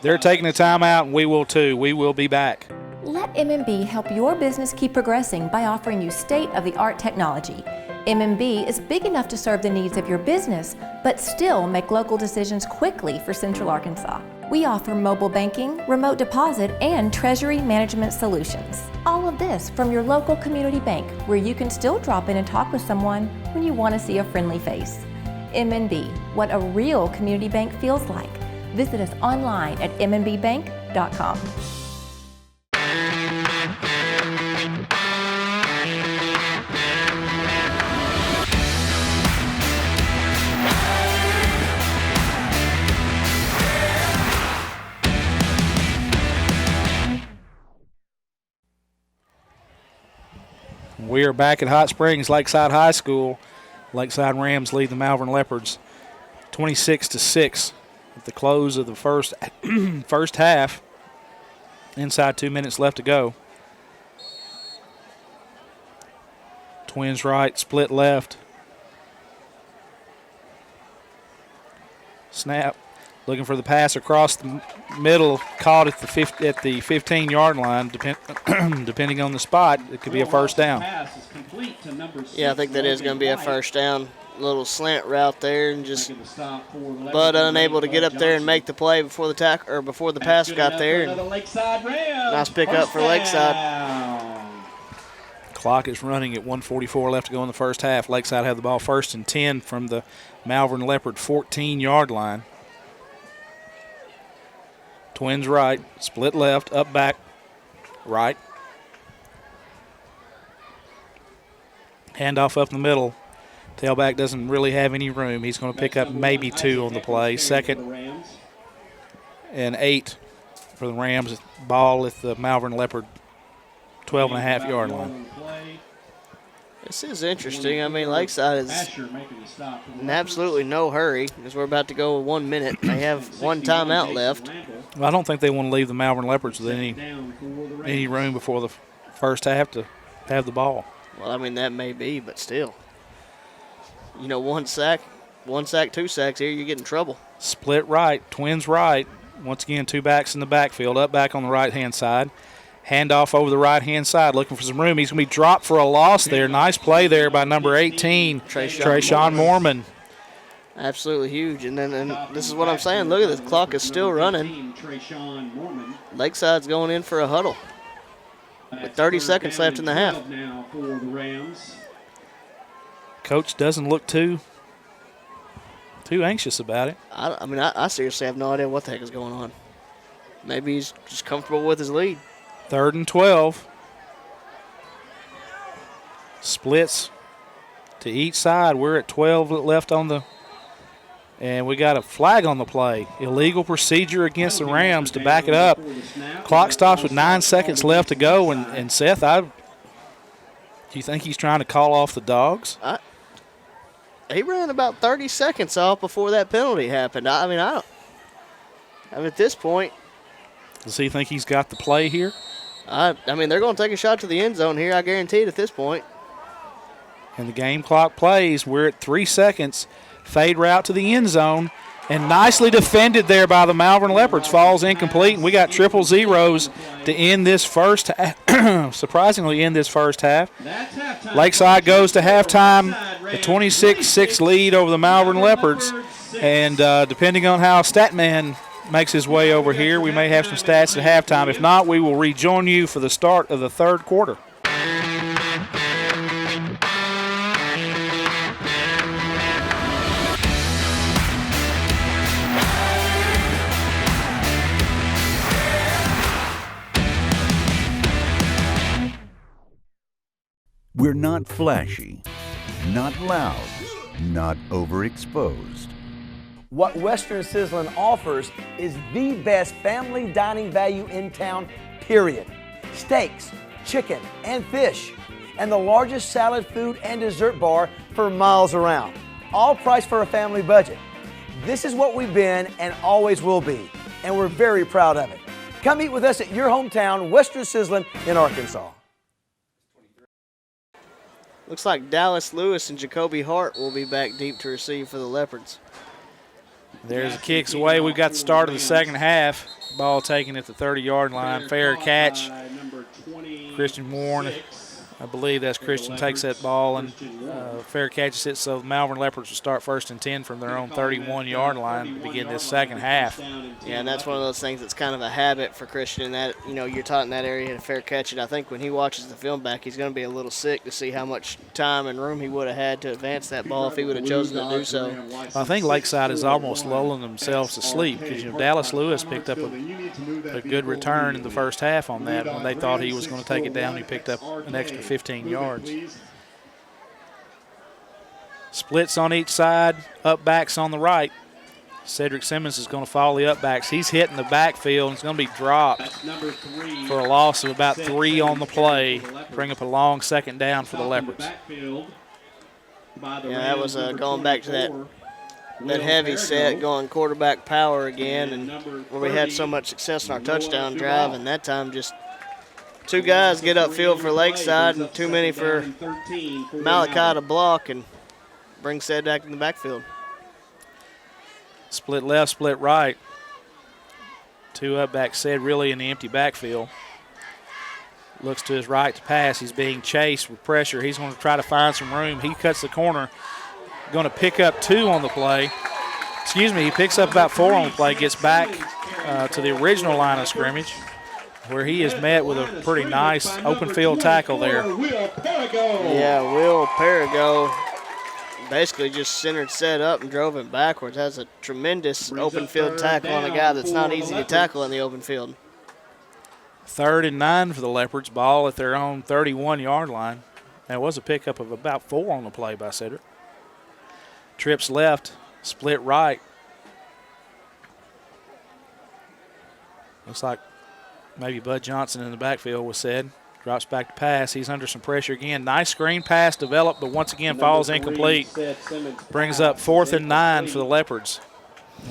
They're taking a timeout, and we will too. We will be back. Let MMB help your business keep progressing by offering you state-of-the-art technology. MMB is big enough to serve the needs of your business, but still make local decisions quickly for Central Arkansas. We offer mobile banking, remote deposit, and treasury management solutions. All of this from your local community bank, where you can still drop in and talk with someone when you want to see a friendly face. MNB, what a real community bank feels like. Visit us online at mnbbank.com. We are back at Hot Springs Lakeside High School. Lakeside Rams lead the Malvern Leopards 26-6 at the close of the first half. Inside 2 minutes left to go. Twins right, split left. Snap. Looking for the pass across the middle, caught at the 15-yard line. Depending on the spot, it could be a first down. Yeah, I think that is going to be a first down. Little slant route there, and just but unable to get up there and make the play before the pass got there. And nice pickup for Lakeside. Clock is running at 1:44 left to go in the first half. Lakeside have the ball 1st and 10 from the Malvern Leopard 14-yard line. Twins right, split left, up back, right. Handoff up the middle. Tailback doesn't really have any room. He's going to pick up maybe 2 on the play. 2nd and 8 for the Rams. Ball at the Malvern Leopard 12.5-yard line. This is interesting. I mean, Lakeside is in absolutely no hurry as we're about to go 1 minute. They have one timeout left. Well, I don't think they want to leave the Malvern Leopards with any room before the first half to have the ball. Well, I mean, that may be, but still. You know, one sack, 2 sacks here, you get in trouble. Split right, Twins right. Once again, 2 backs in the backfield, up back on the right-hand side. Handoff over the right-hand side, looking for some room. He's going to be dropped for a loss there. Nice play there by number 18, Trayshawn Mormon. Absolutely huge. And this is what I'm saying. Look at this. Clock is still running. Lakeside's going in for a huddle with 30 seconds left in the half. Coach doesn't look too anxious about it. I seriously have no idea what the heck is going on. Maybe he's just comfortable with his lead. 3rd and 12. Splits to each side. We're at 12 left on the, and we got a flag on the play. Illegal procedure against the Rams to back it up. Clock stops with 9 seconds left to go, and Seth, do you think he's trying to call off the Dogs? He ran about 30 seconds off before that penalty happened. I mean, at this point. Does he think he's got the play here? I mean, they're going to take a shot to the end zone here, I guarantee it at this point. And the game clock plays. We're at 3 seconds. Fade route to the end zone. And nicely defended there by the Malvern Leopards. Falls incomplete. And we got 000 to end this first surprisingly end this first half. Lakeside goes to halftime. A 26-6 lead over the Malvern Leopards. And depending on how Statman makes his way over here, we may have some stats at halftime. If not, we will rejoin you for the start of the 3rd quarter. We're not flashy, not loud, not overexposed. What Western Sizzlin offers is the best family dining value in town, period. Steaks, chicken, and fish, and the largest salad, food, and dessert bar for miles around. All priced for a family budget. This is what we've been and always will be, and we're very proud of it. Come eat with us at your hometown, Western Sizzlin in Arkansas. Looks like Dallas Lewis and Jacoby Hart will be back deep to receive for the Leopards. There's the kicks away. We've got the start of the second half. Ball taken at the 30-yard line. Fair catch. Christian Warren I believe that's Christian takes that ball and fair catches it, so Malvern Leopards will start 1st and 10 from their own 31-yard line to begin this second half. Yeah, and that's one of those things that's kind of a habit for Christian that, you're taught in that area to fair catch it. I think when he watches the film back, he's going to be a little sick to see how much time and room he would have had to advance that ball if he would have chosen to do so. I think Lakeside is almost lulling themselves to sleep because, Dallas Lewis picked up a good return in the first half on that. When they thought he was going to take it down, he picked up an extra 15 yards. Splits on each side, up backs on the right. Cedric Simmons is going to follow the up backs. He's hitting the backfield and it's going to be dropped for a loss of about 3 on the play. Bring up a long second down for the Leopards. Yeah, that was going back to that heavy set, going quarterback power again, and where we had so much success in our touchdown drive, and that time just 2 guys get upfield for Lakeside and too many for Malachi to block and bring Seddak in the backfield. Split left, split right. 2 up back, Sed really in the empty backfield. Looks to his right to pass. He's being chased with pressure. He's going to try to find some room. He cuts the corner. Going to pick up 2 on the play. Excuse me, he picks up about 4 on the play, gets back to the original line of scrimmage, where he is met with a pretty nice open field tackle there. Yeah, Will Perigo basically just centered set up and drove him backwards. Has a tremendous open field tackle on a guy that's not easy to tackle in the open field. 3rd and 9 for the Leopards. Ball at their own 31-yard line. That was a pickup of about 4 on the play by Cedric. Trips left, split right. Looks like maybe Bud Johnson in the backfield was said. Drops back to pass. He's under some pressure again. Nice screen pass developed, but once again falls incomplete. Brings up 4th and 9 for the Leopards.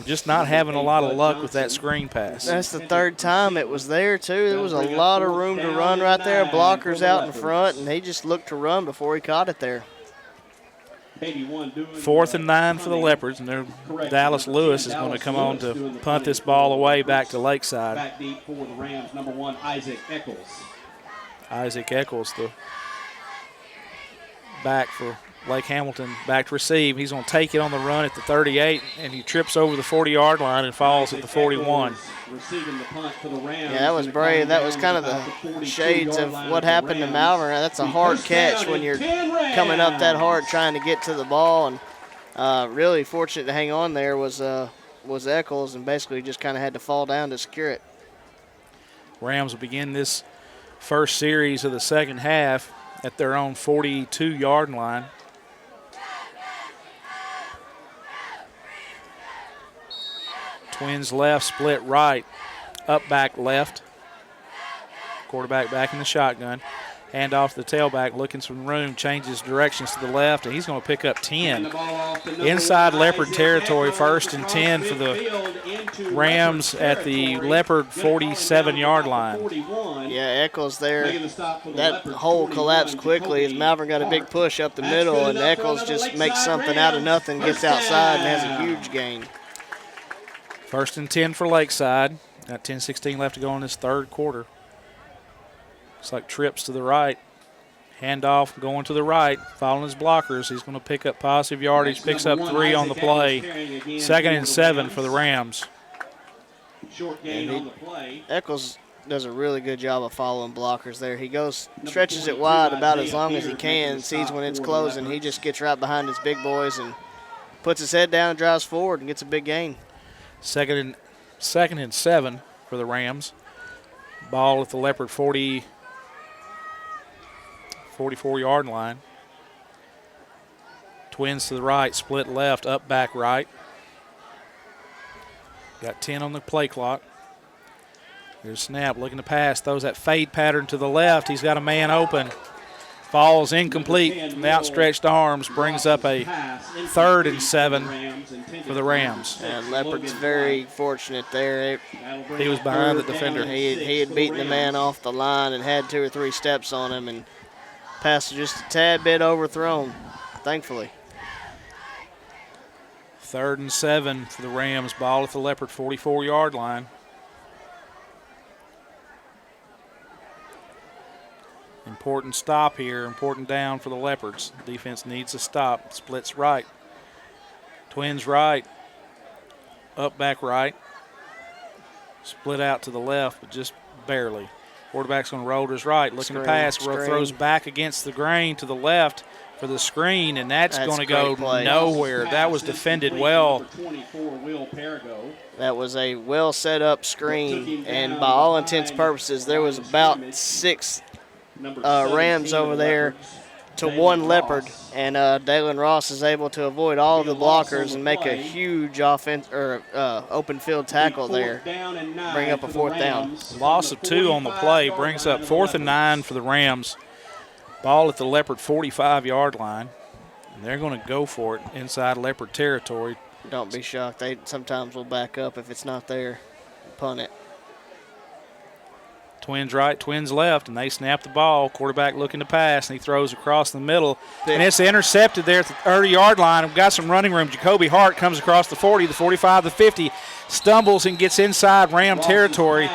Just not having a lot of luck with that screen pass. That's the 3rd time it was there, too. There was a lot of room to run right there. Blockers out in front, and he just looked to run before he caught it there. 4th and 9 for the Leopards, and Dallas Lewis is going to come on to punt this ball away back to Lakeside. Back deep for the Rams, number 1, Isaac Eccles. Isaac Eccles, the back for Lake Hamilton, back to receive. He's going to take it on the run at the 38, and he trips over the 40-yard line and falls at the 41. Yeah, that was brave. That was kind of the shades of what happened to Malvern. That's a hard catch when you're coming up that hard trying to get to the ball, and really fortunate to hang on there was Eccles, and basically just kind of had to fall down to secure it. Rams will begin this first series of the second half at their own 42-yard line. Twins left, split right, up back left. Quarterback back in the shotgun. Hand off to the tailback, looking some room, changes directions to the left, and he's going to pick up 10. Inside Leopard territory, 1st and 10 for the Rams at the Leopard 47-yard line. Yeah, Eccles there. That hole collapsed quickly as Malvern got a big push up the middle, and Eccles just makes something out of nothing, gets outside, and has a huge gain. 1st and 10 for Lakeside. Got 10:16 left to go in this 3rd quarter. Looks like trips to the right. Handoff going to the right, following his blockers. He's going to pick up positive yardage, picks up 3 on the play. 2nd and 7 for the Rams. Eccles does a really good job of following blockers there. He goes, stretches it wide about as long as he can, sees when it's closing. He just gets right behind his big boys and puts his head down, drives forward, and gets a big gain. 2nd and 7 for the Rams. Ball at the Leopard 44-yard line. Twins to the right, split left, up back right. Got 10 on the play clock. Here's snap, looking to pass, throws that fade pattern to the left. He's got a man open. Falls incomplete from the outstretched arms, brings up a 3rd and 7 for the Rams. And Leopard's very fortunate there. He was behind the defender. He had beaten the man off the line and had 2 or 3 steps on him, and pass just a tad bit overthrown, thankfully. 3rd and 7 for the Rams. Ball at the Leopard 44-yard line. And Important stop here, important down for the Leopards. Defense needs a stop. Splits right. Twins right. Up back right. Split out to the left, but just barely. Quarterback's going to roll to his right, looking to pass. Throws back against the grain to the left for the screen, and that's going to go nowhere. That was defended well. That was a well set up screen, and by all intents and purposes, there was about 6 Rams over there to 1 Leopard, and Dalen Ross is able to avoid all of the blockers and make a huge open field tackle there, bring up a 4th down. Loss of 2 on the play brings up 4th and 9 for the Rams. Ball at the Leopard 45-yard line, and they're going to go for it inside Leopard territory. Don't be shocked. They sometimes will back up if it's not there, punt it. Twins right, Twins left, and they snap the ball. Quarterback looking to pass, and he throws across the middle. And it's intercepted there at the 30-yard line. We've got some running room. Jacoby Hart comes across the 40, the 45, the 50, stumbles and gets inside Ram territory.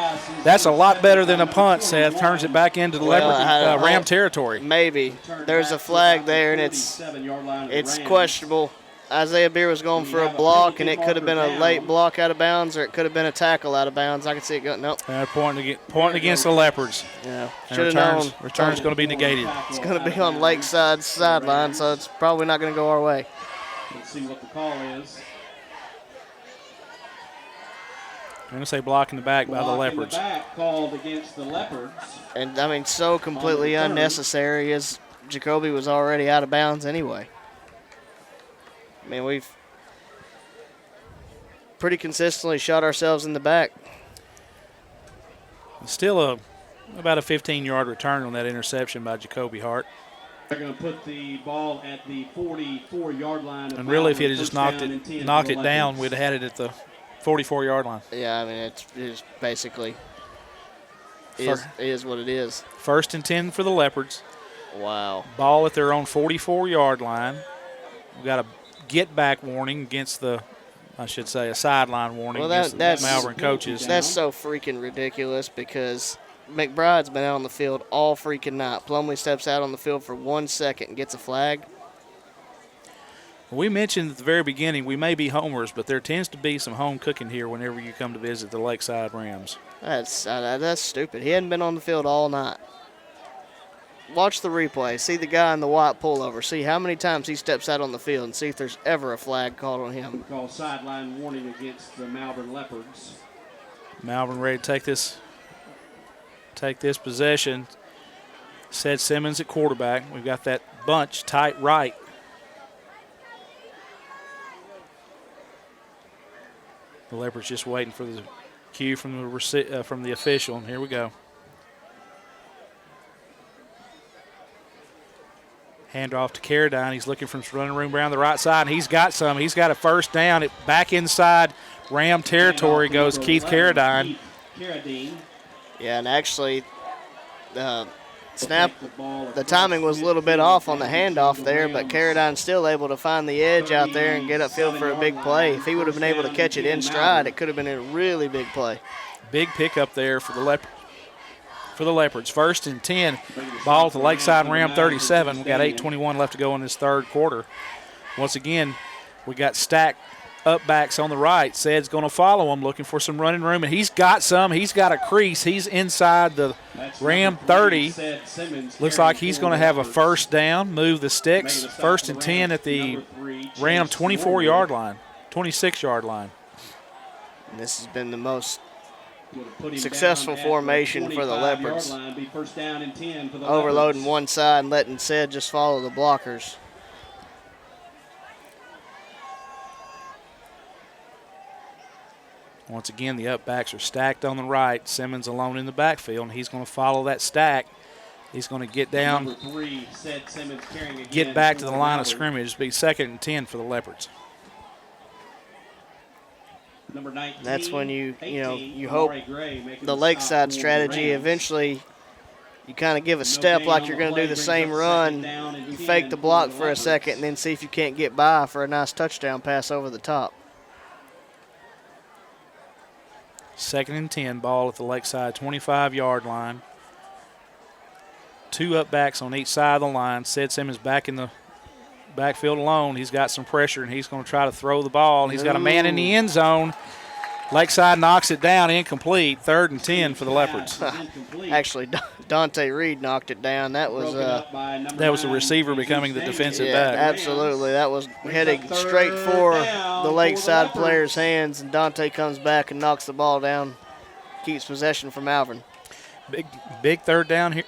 That's a lot better than a punt, Seth. Turns it back into the Ram territory. Maybe. There's a flag there, and it's questionable. Isaiah Beer was going for a block, and it could have been a late block out of bounds, or it could have been a tackle out of bounds. I can see it going. Nope. Pointing against the Leopards. Yeah. Should have known. Return's going to be negated. It's going to be on Lakeside sideline, so it's probably not going to go our way. Let's see what the call is. I'm going to say block in the back by the Leopards. Back called against the Leopards. And, I mean, so completely unnecessary as Jacoby was already out of bounds anyway. I mean, we've pretty consistently shot ourselves in the back. Still about a 15-yard return on that interception by Jacoby Hart. They're going to put the ball at the 44-yard line. And really, if he had just knocked it down, we'd have had it at the 44-yard line. Yeah, I mean, it's basically is what it is. 1st and 10 for the Leopards. Wow. Ball at their own 44-yard line. We've got a get-back warning against a sideline warning against the Malvern coaches. That's so freaking ridiculous because McBride's been out on the field all freaking night. Plumlee steps out on the field for 1 second and gets a flag. We mentioned at the very beginning we may be homers, but there tends to be some home cooking here whenever you come to visit the Lakeside Rams. That's stupid. He hadn't been on the field all night. Watch the replay. See the guy in the white pullover. See how many times he steps out on the field and see if there's ever a flag called on him. Call sideline warning against the Malvern Leopards. Malvern ready to take this possession. Said Simmons at quarterback. We've got that bunch tight right. The Leopards just waiting for the cue from the official, and here we go. Hand off to Carradine. He's looking for some running room around the right side, and he's got some. He's got a 1st down. Back inside Ram territory goes Keith Carradine. Yeah, and actually the timing was a little bit off on the handoff there, but Carradine's still able to find the edge out there and get upfield for a big play. If he would have been able to catch it in stride, it could have been a really big play. Big pickup there for the Leopards. 1st and 10. Ball at the Lakeside Ram 37. We've got 8:21 left to go in this 3rd quarter. Once again, we got stacked up backs on the right. Said's going to follow him, looking for some running room, and he's got some. He's got a crease. He's inside the Ram 30. Looks like he's going to have a 1st down, move the sticks. 1st and 10 at the Ram 24-yard line, 26-yard line. And this has been the most successful formation for the Leopards. Overloading one side and letting Said just follow the blockers. Once again, the up backs are stacked on the right. Simmons alone in the backfield, and he's going to follow that stack. He's going to get down, get back to the line of scrimmage. It'll be 2nd and 10 for the Leopards. Number 19, that's when you hope the Lakeside strategy eventually you kind of give a step like you're going to do the same run. You fake the block for a second and then see if you can't get by for a nice touchdown pass over the top. 2nd and 10, ball at the Lakeside 25-yard line. two up backs on each side of the line. Sid Simmons back in the backfield alone. He's got some pressure, and he's going to try to throw the ball. He's got a man in the end zone. Lakeside knocks it down, incomplete. 3rd and 10 for the Leopards. Actually, Dante Reed knocked it down. That was the receiver becoming the defensive back. Absolutely. That was heading straight for the Lakeside player's hands, and Dante comes back and knocks the ball down, keeps possession from Malvern. Big third down here.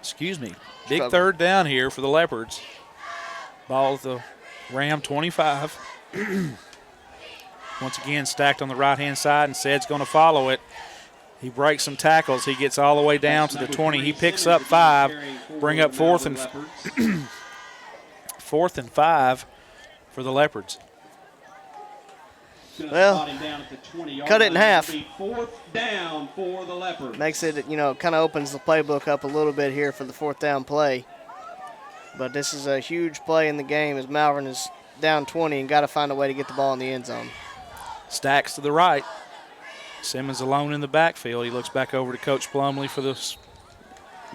Excuse me. Big third down here for the Leopards. Ball at the Ram 25. Once again, stacked on the right-hand side, and Sed's going to follow it. He breaks some tackles. He gets all the way down to the 20. He picks up 5, bring up 4th and 5 for the Leopards. Well, cut it in half. 4th down for the Leopards. Makes it, kind of opens the playbook up a little bit here for the 4th down play. But this is a huge play in the game as Malvern is down 20 and got to find a way to get the ball in the end zone. Stacks to the right. Simmons alone in the backfield. He looks back over to Coach Plumley for this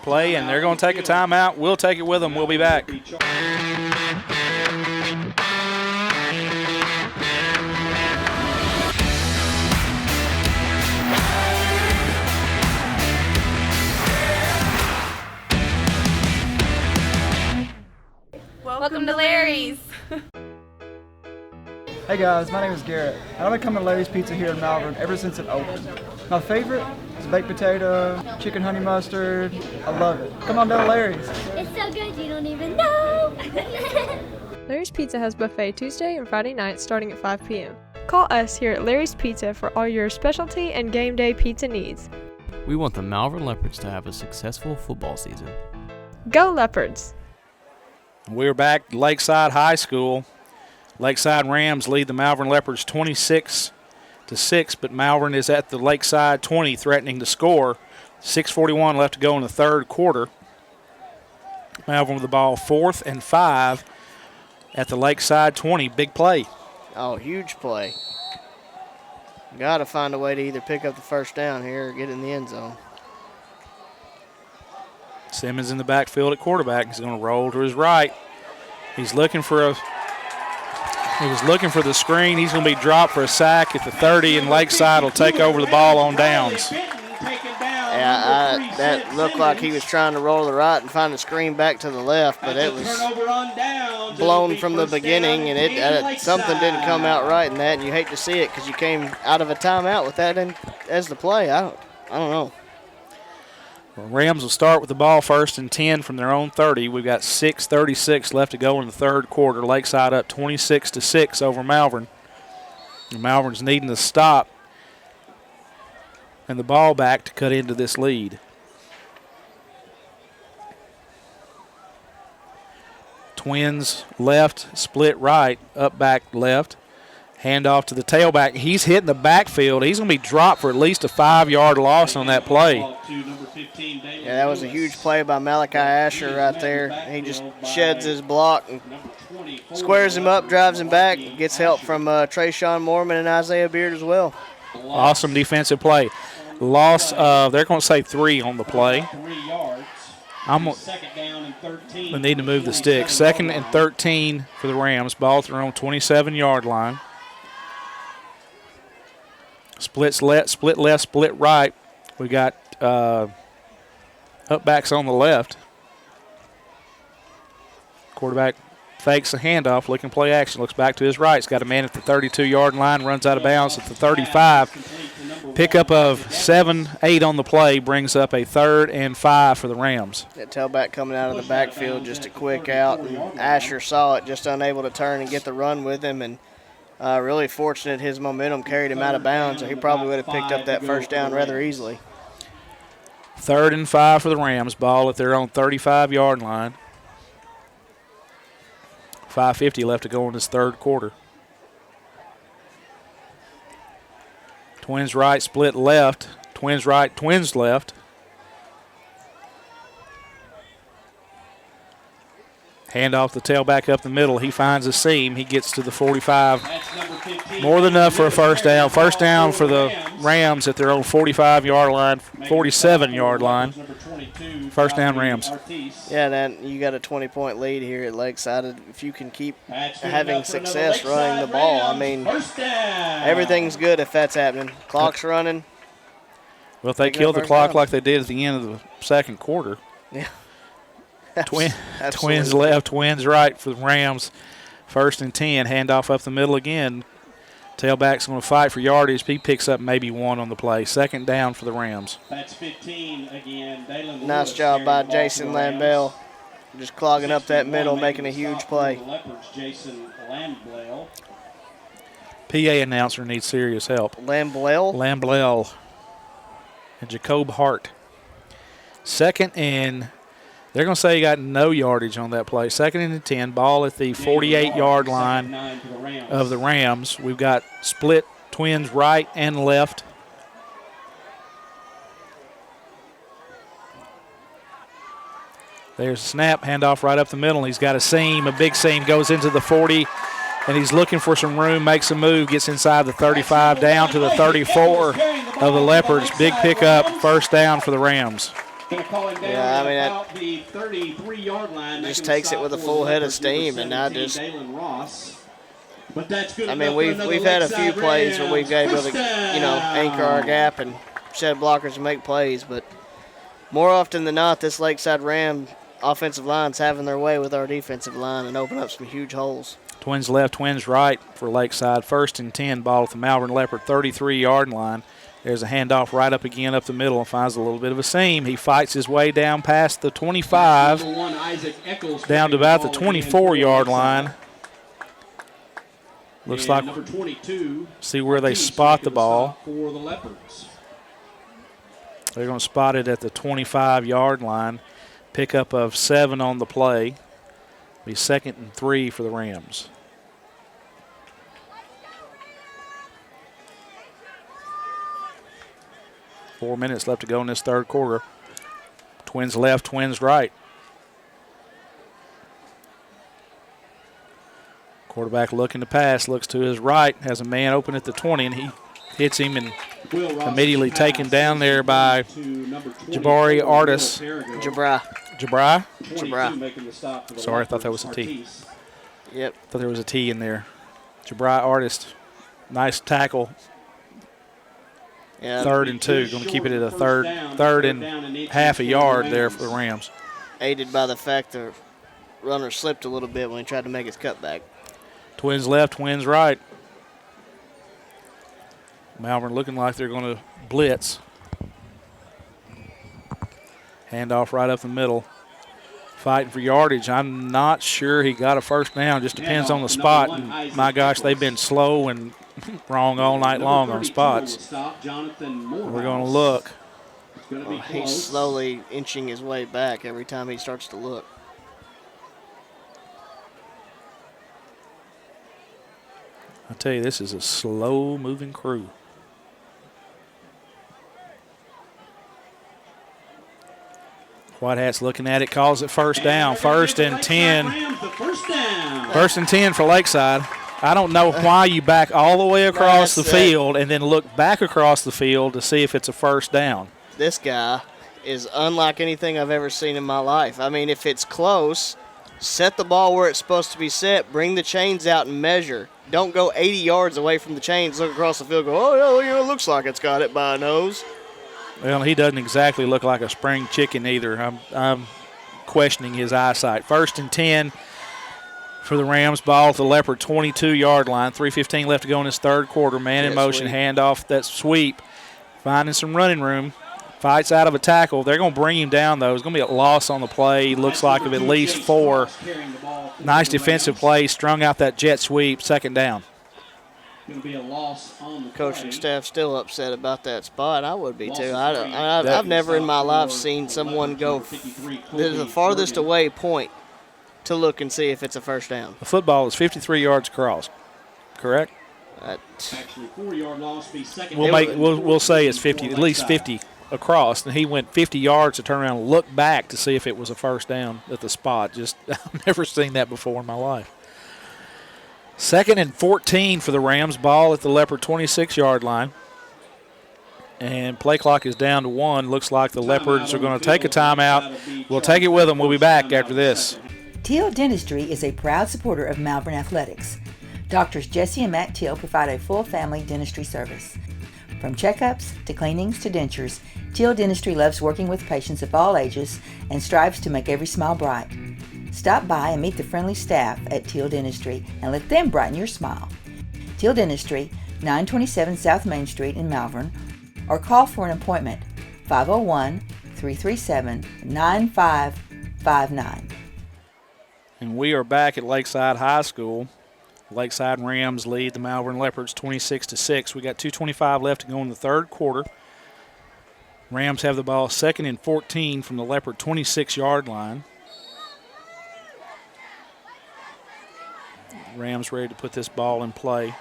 play, and they're going to take a timeout. We'll take it with them. We'll be back. Welcome to Larry's. Hey guys, my name is Garrett, and I've been coming to Larry's Pizza here in Malvern ever since it opened. My favorite is baked potato, chicken honey mustard. I love it. Come on down to Larry's. It's so good you don't even know. Larry's Pizza has buffet Tuesday and Friday nights starting at 5 p.m. Call us here at Larry's Pizza for all your specialty and game day pizza needs. We want the Malvern Leopards to have a successful football season. Go Leopards! We're back at Lakeside High School. Lakeside Rams lead the Malvern Leopards 26-6, but Malvern is at the Lakeside 20, threatening to score. 6:41 left to go in the 3rd quarter. Malvern with the ball 4th and 5 at the Lakeside 20. Big play. Oh, huge play. Got to find a way to either pick up the 1st down here or get in the end zone. Simmons in the backfield at quarterback. He's going to roll to his right. He's looking for He was looking for the screen. He's going to be dropped for a sack at the 30, and Lakeside will take over the ball on downs. Yeah, that looked like he was trying to roll to the right and find a screen back to the left, but it was blown from the beginning, and something didn't come out right in that, and you hate to see it because you came out of a timeout with that as the play. I don't know. Well, Rams will start with the ball 1st and 10 from their own 30. We've got 6:36 left to go in the 3rd quarter. Lakeside up 26-6 over Malvern. And Malvern's needing to stop and the ball back to cut into this lead. Twins left, split right, up back left. Hand off to the tailback. He's hitting the backfield. He's going to be dropped for at least a 5-yard loss on that play. Yeah, that was a huge play by Malachi Asher right there. He just sheds his block and squares him up, drives him back, gets help from Trayshawn Mormon and Isaiah Beard as well. Awesome defensive play. Loss of, they're going to say 3 on the play. They need to move the stick. 2nd and 13 for the Rams. Ball at their own 27-yard line. Split left, split right. We got up backs on the left. Quarterback fakes a handoff, looking play action, looks back to his right. He's got a man at the 32-yard line, runs out of bounds at the 35. Pickup of 7-8 on the play brings up a 3rd and 5 for the Rams. That tailback coming out of the backfield, just a quick out, and Asher saw it, just unable to turn and get the run with him, and really fortunate his momentum carried him out of bounds, or he probably would have picked up that 1st down rather easily. 3rd and 5 for the Rams. Ball at their own 35-yard line. 5:50 left to go in this 3rd quarter. Twins right, split left. Twins right, twins left. Hand off the tailback up the middle. He finds a seam. He gets to the 45. More than enough for a first down. First down for the Rams at their own 45-yard line, 47-yard line. First down, Rams. Yeah, then you got a 20-point lead here at Lakeside. If you can keep having success running the ball, I mean, everything's good if that's happening. Clock's running. Well, if they kill the clock like they did at the end of the second quarter. Yeah. Twins left, twins right for the Rams. 1st and 10. Handoff up the middle again. Tailback's going to fight for yardage. He picks up maybe 1 on the play. 2nd down for the Rams. That's 15 again. Nice job by Jason Lambell. Just clogging up that middle, making a huge play. PA announcer needs serious help. Lamblell and Jacob Hart. 2nd and they're going to say he got no yardage on that play. 2nd and 10, ball at the 48-yard line of the Rams. We've got split twins right and left. There's a snap, handoff right up the middle. He's got a seam, a big seam, goes into the 40, and he's looking for some room, makes a move, gets inside the 35, down to the 34 of the Leopards. Big pickup, first down for the Rams. Yeah, I mean, that just takes it with a full head of steam, and now just. I mean, we've had a few plays where we've been able to, anchor our gap and shed blockers and make plays, but more often than not, this Lakeside Ram offensive line's having their way with our defensive line and open up some huge holes. Twins left, twins right for Lakeside. 1st and 10, ball at the Malvern Leopard 33-yard line. There's a handoff right up again up the middle and finds a little bit of a seam. He fights his way down past the 25, down to about the 24-yard line. Looks like, see where they spot the ball. They're going to spot it at the 25-yard line. Pickup of 7 on the play. Be 2nd and 3 for the Rams. Four minutes left to go in this third quarter. Twins left, twins right. Quarterback looking to pass, looks to his right, has a man open at the 20, and he hits him and immediately taken down there by Jabari Artis. Jabri? Sorry, I thought that was a T. Yep. Thought there was a T in there. Jabri Artis. Nice tackle. Yeah. 3rd and 2. Going to keep it at a third and half a yard there for the Rams. Aided by the fact the runner slipped a little bit when he tried to make his cutback. Twins left, twins right. Malvern looking like they're going to blitz. Handoff right up the middle. Fighting for yardage. I'm not sure he got a first down. Just depends on the spot. And my gosh, they've been slow and wrong all night long on spots. We're going to look. He's slowly inching his way back every time he starts to look. I tell you, this is a slow-moving crew. White Hat's looking at it, calls it first down. 1st and 10. 1st and 10 for Lakeside. I don't know why you back all the way across the field and then look back across the field to see if it's a first down. This guy is unlike anything I've ever seen in my life. I mean, if it's close, set the ball where it's supposed to be set, bring the chains out and measure. Don't go 80 yards away from the chains, look across the field, go, oh, yeah, it looks like it's got it by a nose. Well, he doesn't exactly look like a spring chicken either. I'm questioning his eyesight. 1st and 10 for the Rams. Ball at the Leopard 22-yard line. 3:15 left to go in this third quarter. Man in motion, handoff, that sweep. Finding some running room. Fights out of a tackle. They're going to bring him down, though. It's going to be a loss on the play. Looks like of at least 4. Nice defensive play. Strung out that jet sweep. 2nd down. Going to be a loss on the coaching staff still upset about that spot. I would be too. I've never in my life seen someone go the farthest away point to look and see if it's a first down. The football is 53 yards across, correct? Actually, 4-yard loss be 2nd. We'll say it's 50, at least 50. across, and he went 50 yards to turn around and look back to see if it was a first down at the spot. Just I've never seen that before in my life. 2nd and 14 for the Rams. Ball at the Leopard 26-yard line. And play clock is down to 1. Looks like the Leopards are going to take a timeout. We'll take it with them. We'll be back after this. Teal Dentistry is a proud supporter of Malvern Athletics. Doctors Jesse and Matt Teal provide a full family dentistry service. From checkups to cleanings to dentures, Teal Dentistry loves working with patients of all ages and strives to make every smile bright. Stop by and meet the friendly staff at Teal Dentistry and let them brighten your smile. Teal Dentistry, 927 South Main Street in Malvern, or call for an appointment, 501-337-9559. And we are back at Lakeside High School. Lakeside Rams lead the Malvern Leopards 26-6. We got 2:25 left to go in the third quarter. Rams have the ball 2nd and 14 from the Leopard 26-yard line. Rams ready to put this ball in play.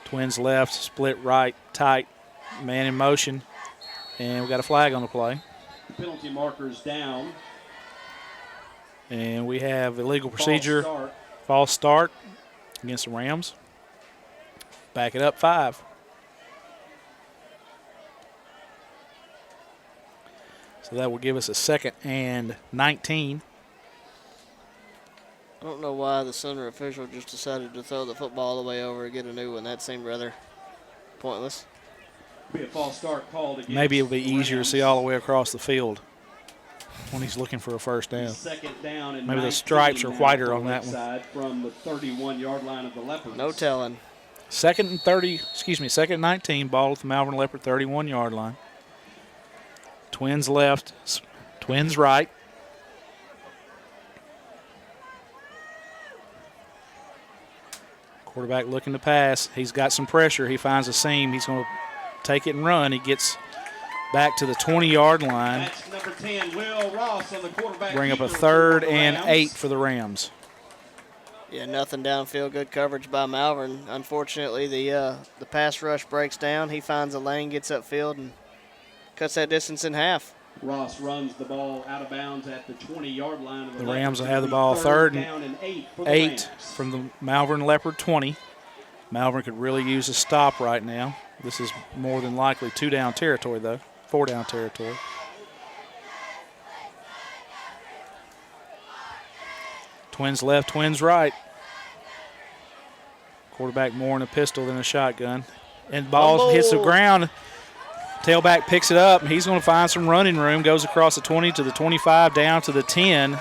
Twins left, split right, tight, man in motion, and we got a flag on the play. Penalty markers down. And we have illegal procedure. False start against the Rams. Back it up 5. So that will give us a 2nd and 19. I don't know why the center official just decided to throw the football all the way over and get a new one. That seemed rather pointless. Be a false start called against Maybe it'll be easier to see all the way across the field when he's looking for a first down. 2nd down and Maybe the stripes are whiter on that one. From the 31-yard line of the Leopards. No telling. 2nd and 19, ball at the Malvern Leopard 31-yard line. Twins left, Twins right. Quarterback looking to pass. He's got some pressure. He finds a seam. He's going to take it and run. He gets back to the 20-yard line. That's number 10, Will Ross on the quarterback. Bring up a 3rd and 8 for the Rams. Yeah, nothing downfield. Good coverage by Malvern. Unfortunately, the pass rush breaks down. He finds a lane, gets upfield, and cuts that distance in half. Ross runs the ball out of bounds at the 20-yard line of the Rams will have the ball 3rd and 8 from the Malvern Leopard 20. Malvern could really use a stop right now. This is more than likely 2-down territory, though. 4-down territory. Twins left, Twins right. Quarterback more in a pistol than a shotgun. And ball hits the ground. Tailback picks it up, and he's going to find some running room. Goes across the 20 to the 25, down to the 10.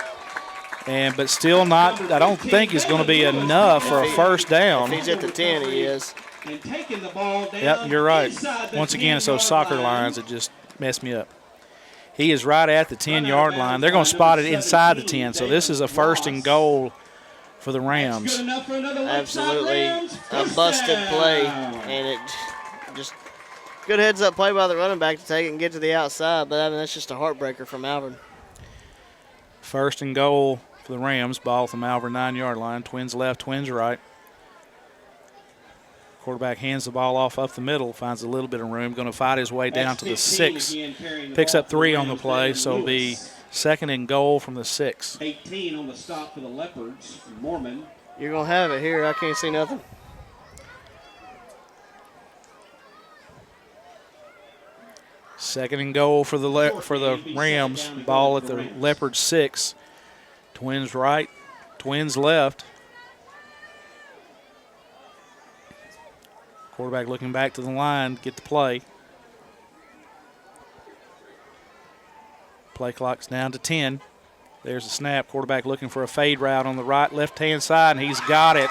But still not, I don't think it's going to be enough for a first down. If he's at the 10, he is. And taking the ball down. Yep, you're right. Once again, it's those soccer lines that just mess me up. He is right at the 10-yard line. They're going to spot it inside the 10, so this is a 1st and goal for the Rams. Absolutely a busted play, and it just good heads-up play by the running back to take it and get to the outside, but I mean, that's just a heartbreaker for Malvern. 1st and goal for the Rams. Ball at the Malvern 9-yard line. Twins left, Twins right. Quarterback hands the ball off up the middle, finds a little bit of room, going to fight his way down to the 6. Picks up 3 on the play, so it'll be 2nd and goal from the 6. 18 on the stop for the Leopards. Mormon. You're going to have it here. I can't see nothing. Second and goal for the Rams. Ball at the Leopard 6. Twins right, Twins left. Quarterback looking back to the line, get the play. Play clock's down to 10. There's a snap. Quarterback looking for a fade route on the right, left-hand side, and he's got it.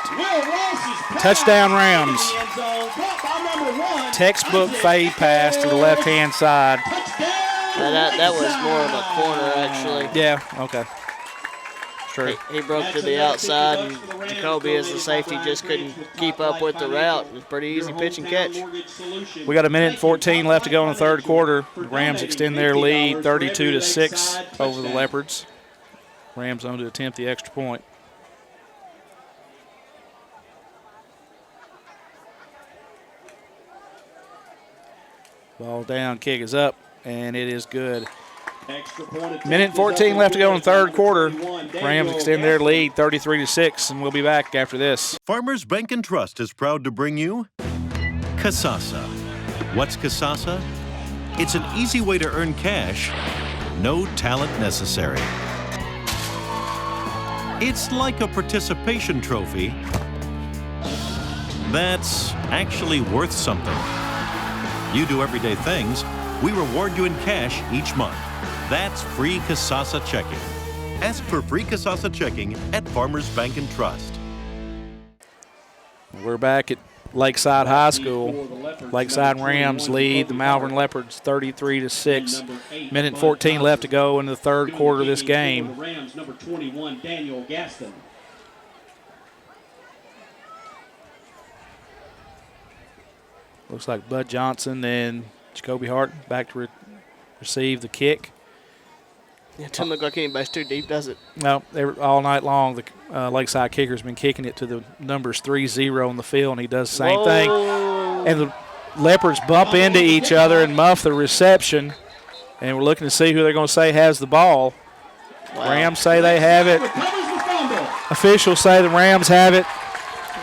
Touchdown Rams. Textbook fade pass to the left-hand side. That was more of a corner, actually. Yeah, okay. True. He broke to the outside, and Jacoby, as the safety, just couldn't keep up with the route. It was pretty easy pitch and catch. We got 1:14 left to go in the third quarter. The Rams extend their lead 32-6 over the Leopards. Rams on to attempt the extra point. Ball down, kick is up, and it is good. Extra point Minute 14 left to go in the third quarter. Rams extend their lead 33-6, and we'll be back after this. Farmers Bank and Trust is proud to bring you Kasasa. What's Kasasa? It's an easy way to earn cash, no talent necessary. It's like a participation trophy that's actually worth something. You do everyday things, we reward you in cash each month. That's free Kasasa checking. Ask for free Kasasa checking at Farmers Bank and Trust. We're back at Lakeside High School. Lakeside Rams lead the Malvern Leopards 33-6. Minute 14 left to go in the third quarter of this game. Rams, number 21, Daniel Gaston. Looks like Bud Johnson and Jacoby Hart back to receive the kick. Yeah, it doesn't look like anybody's too deep, does it? No, all night long, the Lakeside kicker's been kicking it to the numbers 3-0 on the field, and he does the same thing. And the Leopards bump into each other and muff the reception, and we're looking to see who they're going to say has the ball. Wow. Rams say they have it. Officials say the Rams have it.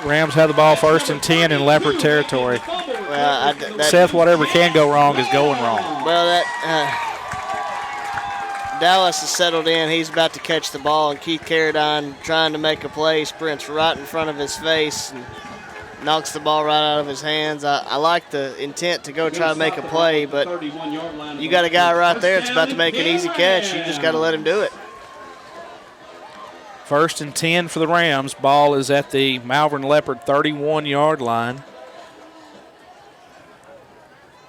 Rams have the ball 1st and 10 in Leopard territory. Well, Seth, whatever can go wrong is going wrong. Well, Dallas is settled in. He's about to catch the ball, and Keith Carradine, trying to make a play, sprints right in front of his face and knocks the ball right out of his hands. I like the intent to go try to make a play, but you got a guy right there that's about to make an easy catch. You just got to let him do it. 1st and 10 for the Rams. Ball is at the Malvern Leopard 31-yard line.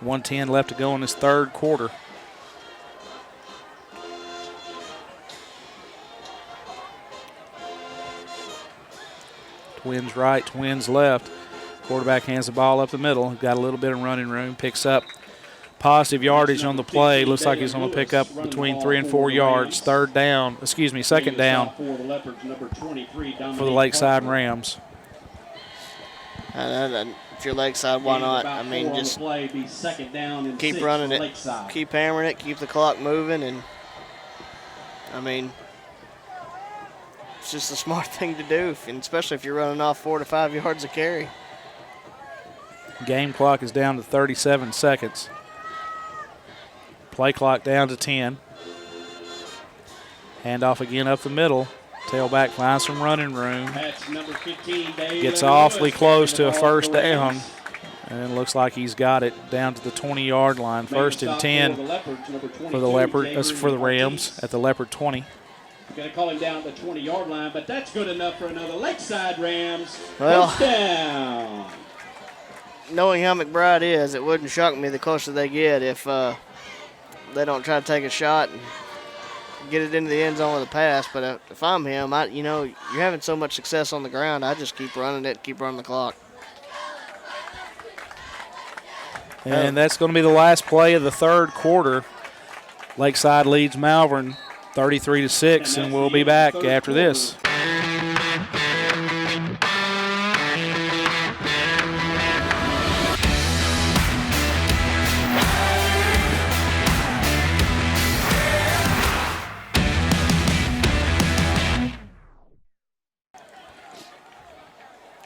1:10 left to go in this third quarter. Twins right, Twins left. Quarterback hands the ball up the middle. Got a little bit of running room. Picks up positive yardage on the play. Looks like he's going to pick up between 3 and 4 yards. Second down for the Lakeside Rams. If you're Lakeside, why not? I mean, just keep running it, keep hammering it, keep the clock moving, and I mean, it's just a smart thing to do, and especially if you're running off 4 to 5 yards a carry. Game clock is down to 37 seconds. Play clock down to 10. Handoff again up the middle. Tailback finds some running room. Gets awfully close to a first down. And it looks like he's got it down to the 20-yard line. 1st and 10 for the Leopard. That's for the Rams at the Leopard 20. Going to call him down at the 20-yard line, but that's good enough for another Lakeside Rams touchdown. Knowing how McBride is, it wouldn't shock me the closer they get if they don't try to take a shot and get it into the end zone with a pass. But if I'm him, you're having so much success on the ground, I just keep running it, keep running the clock. And that's going to be the last play of the third quarter. Lakeside leads Malvern 33-6, and we'll be back after this.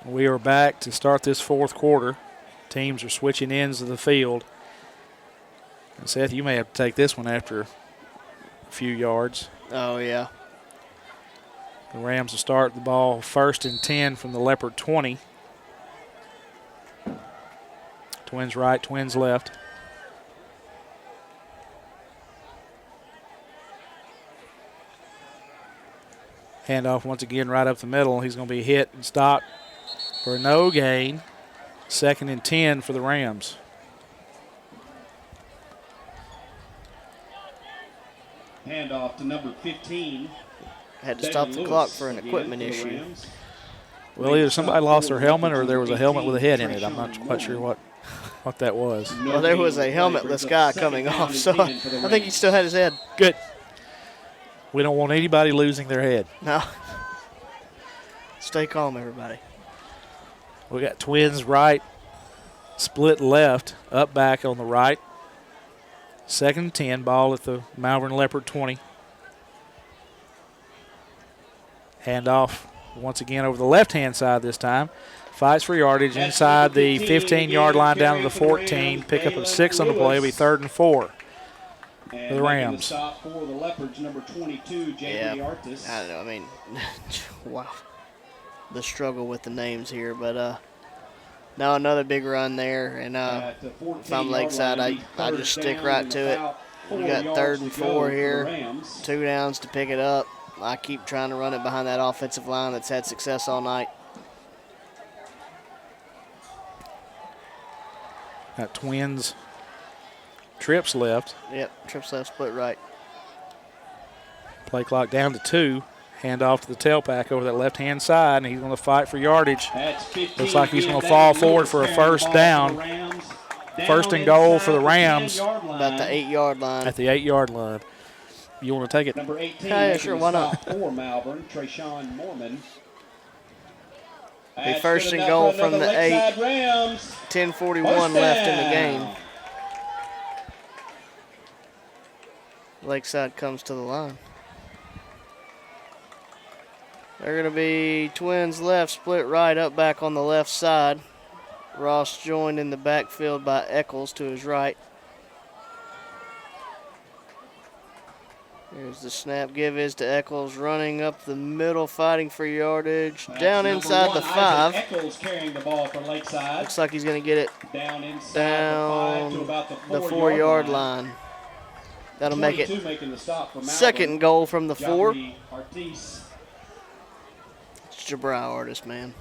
We are back to start this fourth quarter. Teams are switching ends of the field. And Seth, you may have to take this one after a few yards. Oh, yeah. The Rams will start the ball 1st and 10 from the Leopard 20. Twins right, Twins left. Handoff once again right up the middle. He's going to be hit and stopped for no gain. 2nd and 10 for the Rams. Handoff to number 15. Had to stop the clock for an equipment issue. Well, either somebody lost their helmet or there was a helmet with a head in it. I'm not quite sure what that was. Well, there was a helmetless guy coming off, so I think he still had his head. Good. We don't want anybody losing their head. No. Stay calm, everybody. We got Twins right, split left, up back on the right. 2nd and 10, ball at the Malvern Leopard 20. Handoff once again over the left-hand side this time. Fights for yardage inside the 15-yard line down to the 14. Pick up of 6 on the play. It'll be 3rd and 4 for the Rams. Stop for the Leopards, number 22, J.B. Artis. I don't know. I mean, wow. The struggle with the names here. But now another big run there. And if I'm Lakeside, I just stick right to it. We got 3rd and 4 here. 2 downs to pick it up. I keep trying to run it behind that offensive line that's had success all night. Got Twins trips left. Yep, trips left, split right. Play clock down to 2. Hand off to the tailback over that left-hand side, and he's going to fight for yardage. Looks like he's going to fall forward for a first down. 1st and goal for the Rams. About the 8-yard line. At the 8-yard line. You want to take it? Number 18, yeah, sure, why not? For Malvern, Trayshawn Mormon. Be 1st and goal from the 8. 10:41 left in the game. Lakeside comes to the line. They're going to be Twins left, split right, up back on the left side. Ross joined in the backfield by Eccles to his right. Here's the snap. Give is to Eccles, running up the middle, fighting for yardage. Down inside the 5. Eccles carrying the ball for Lakeside. Looks like he's going to get it down inside down the 5 to about the 4-yard line. That'll make it making the stop for Malvern. 2nd goal from the 4. It's Jabri Artis, man.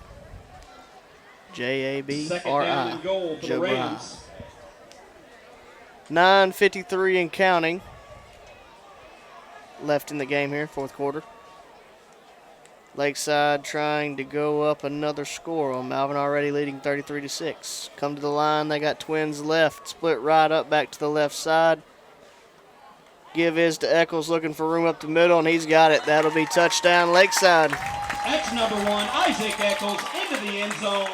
J-A-B-R-I. Jabri. 9:53 and counting left in the game here, 4th quarter. Lakeside trying to go up another score on Malvern, already leading 33-6. Come to the line, they got Twins left, split right up back to the left side. Give is to Eccles, looking for room up the middle, and he's got it. That'll be touchdown Lakeside. That's number 1, Isaac Eccles into the end zone.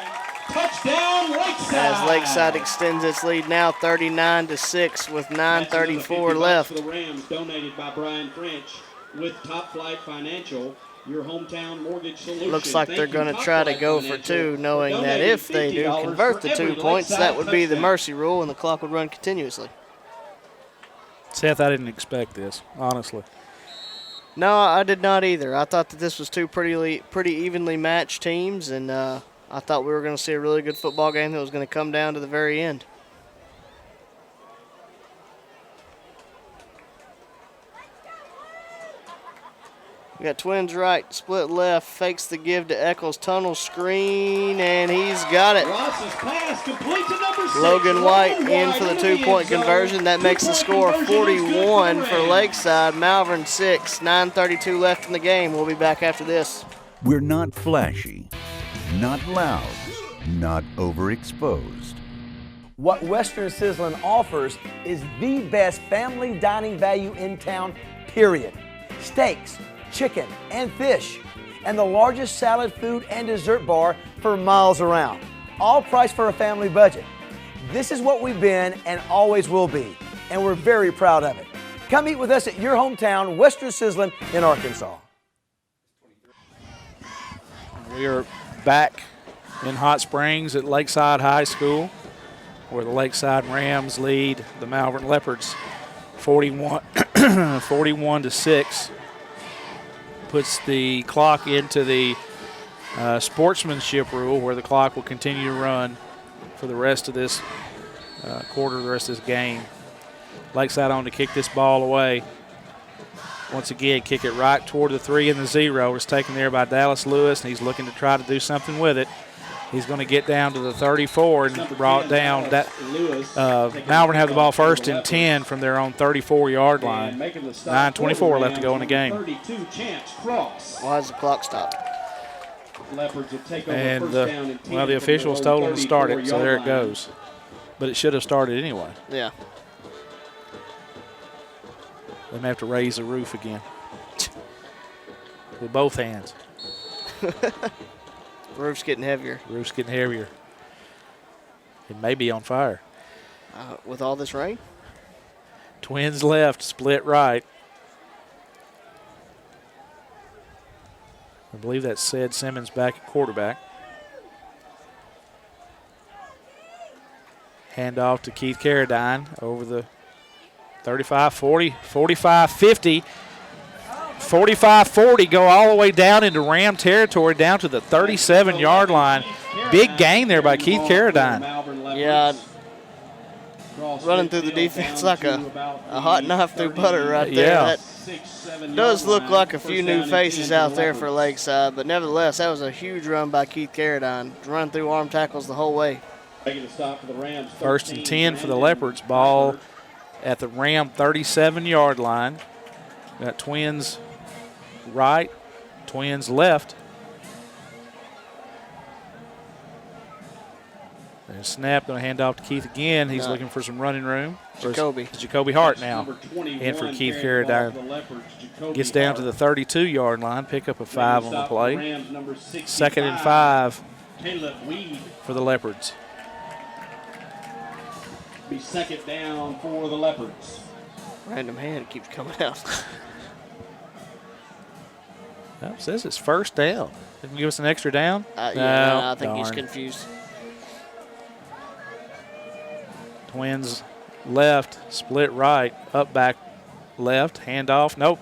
Touchdown Lakeside. As Lakeside extends its lead now 39-6 with 9:34 left. For the Rams, donated by Brian French with Top Flight Financial, your hometown mortgage solution. Looks like they're going to try to go for 2, knowing that if they do convert the 2 points, that would be the mercy rule and the clock would run continuously. Seth, I didn't expect this, honestly. No, I did not either. I thought that this was 2 pretty evenly matched teams, and I thought we were going to see a really good football game that was going to come down to the very end. We got Twins right, split left, fakes the give to Eccles, tunnel screen, and he's got it. Ross's pass complete to number 6. Logan White in for the 2-point conversion. That makes the score 41 for Lakeside. Malvern 6, 9:32 left in the game. We'll be back after this. We're not flashy, not loud, not overexposed. What Western Sizzlin offers is the best family dining value in town, period. Steaks, chicken, and fish, and the largest salad, food, and dessert bar for miles around. All priced for a family budget. This is what we've been and always will be, and we're very proud of it. Come eat with us at your hometown, Western Sizzlin in Arkansas. We are back in Hot Springs at Lakeside High School, where the Lakeside Rams lead the Malvern Leopards 41-6. Puts the clock into the sportsmanship rule, where the clock will continue to run for the rest of this quarter, the rest of this game. Lakeside on to kick this ball away. Once again, kick it right toward the 3 and the 0. It's taken there by Dallas Lewis, and he's looking to try to do something with it. He's going to get down to the 34 and brought down. Malvern have the ball 1st and 10 from their own 34-yard line. 9:24 left to go in the game. 32 Chance Cross. Why does the clock stop? Leopards will take over And, first down and 10 well, the officials told them to start it, so there it goes. But it should have started anyway. Yeah. They may have to raise the roof again with both hands. Roof's getting heavier. Roof's getting heavier. It may be on fire. With all this rain? Twins left, split right. I believe that's said Simmons back at quarterback. Handoff to Keith Carradine over the 35-40, 45-50. 45-40, go all the way down into Ram territory, down to the 37-yard line. Big gain there by Keith Carradine. Yeah, running through the defense like a hot knife through butter right there. Yeah. That does look like a few new faces out there for Lakeside, but nevertheless, that was a huge run by Keith Carradine. Run through arm tackles the whole way. First and 10 for the Leopards. Ball at the Ram 37-yard line. Got Twins right, Twins left. And snap, going to hand off to Keith again. He's looking for some running room. Jacoby Hart now in for Keith Carradine. Gets down to the 32-yard line, pick up a 5 on the play. 2nd and 5 for the Leopards. Be second down for the Leopards. Random hand keeps coming out. Well, it says it's first down. Didn't give us an extra down? I think he's confused. Twins left, split right, up back left, handoff. Nope.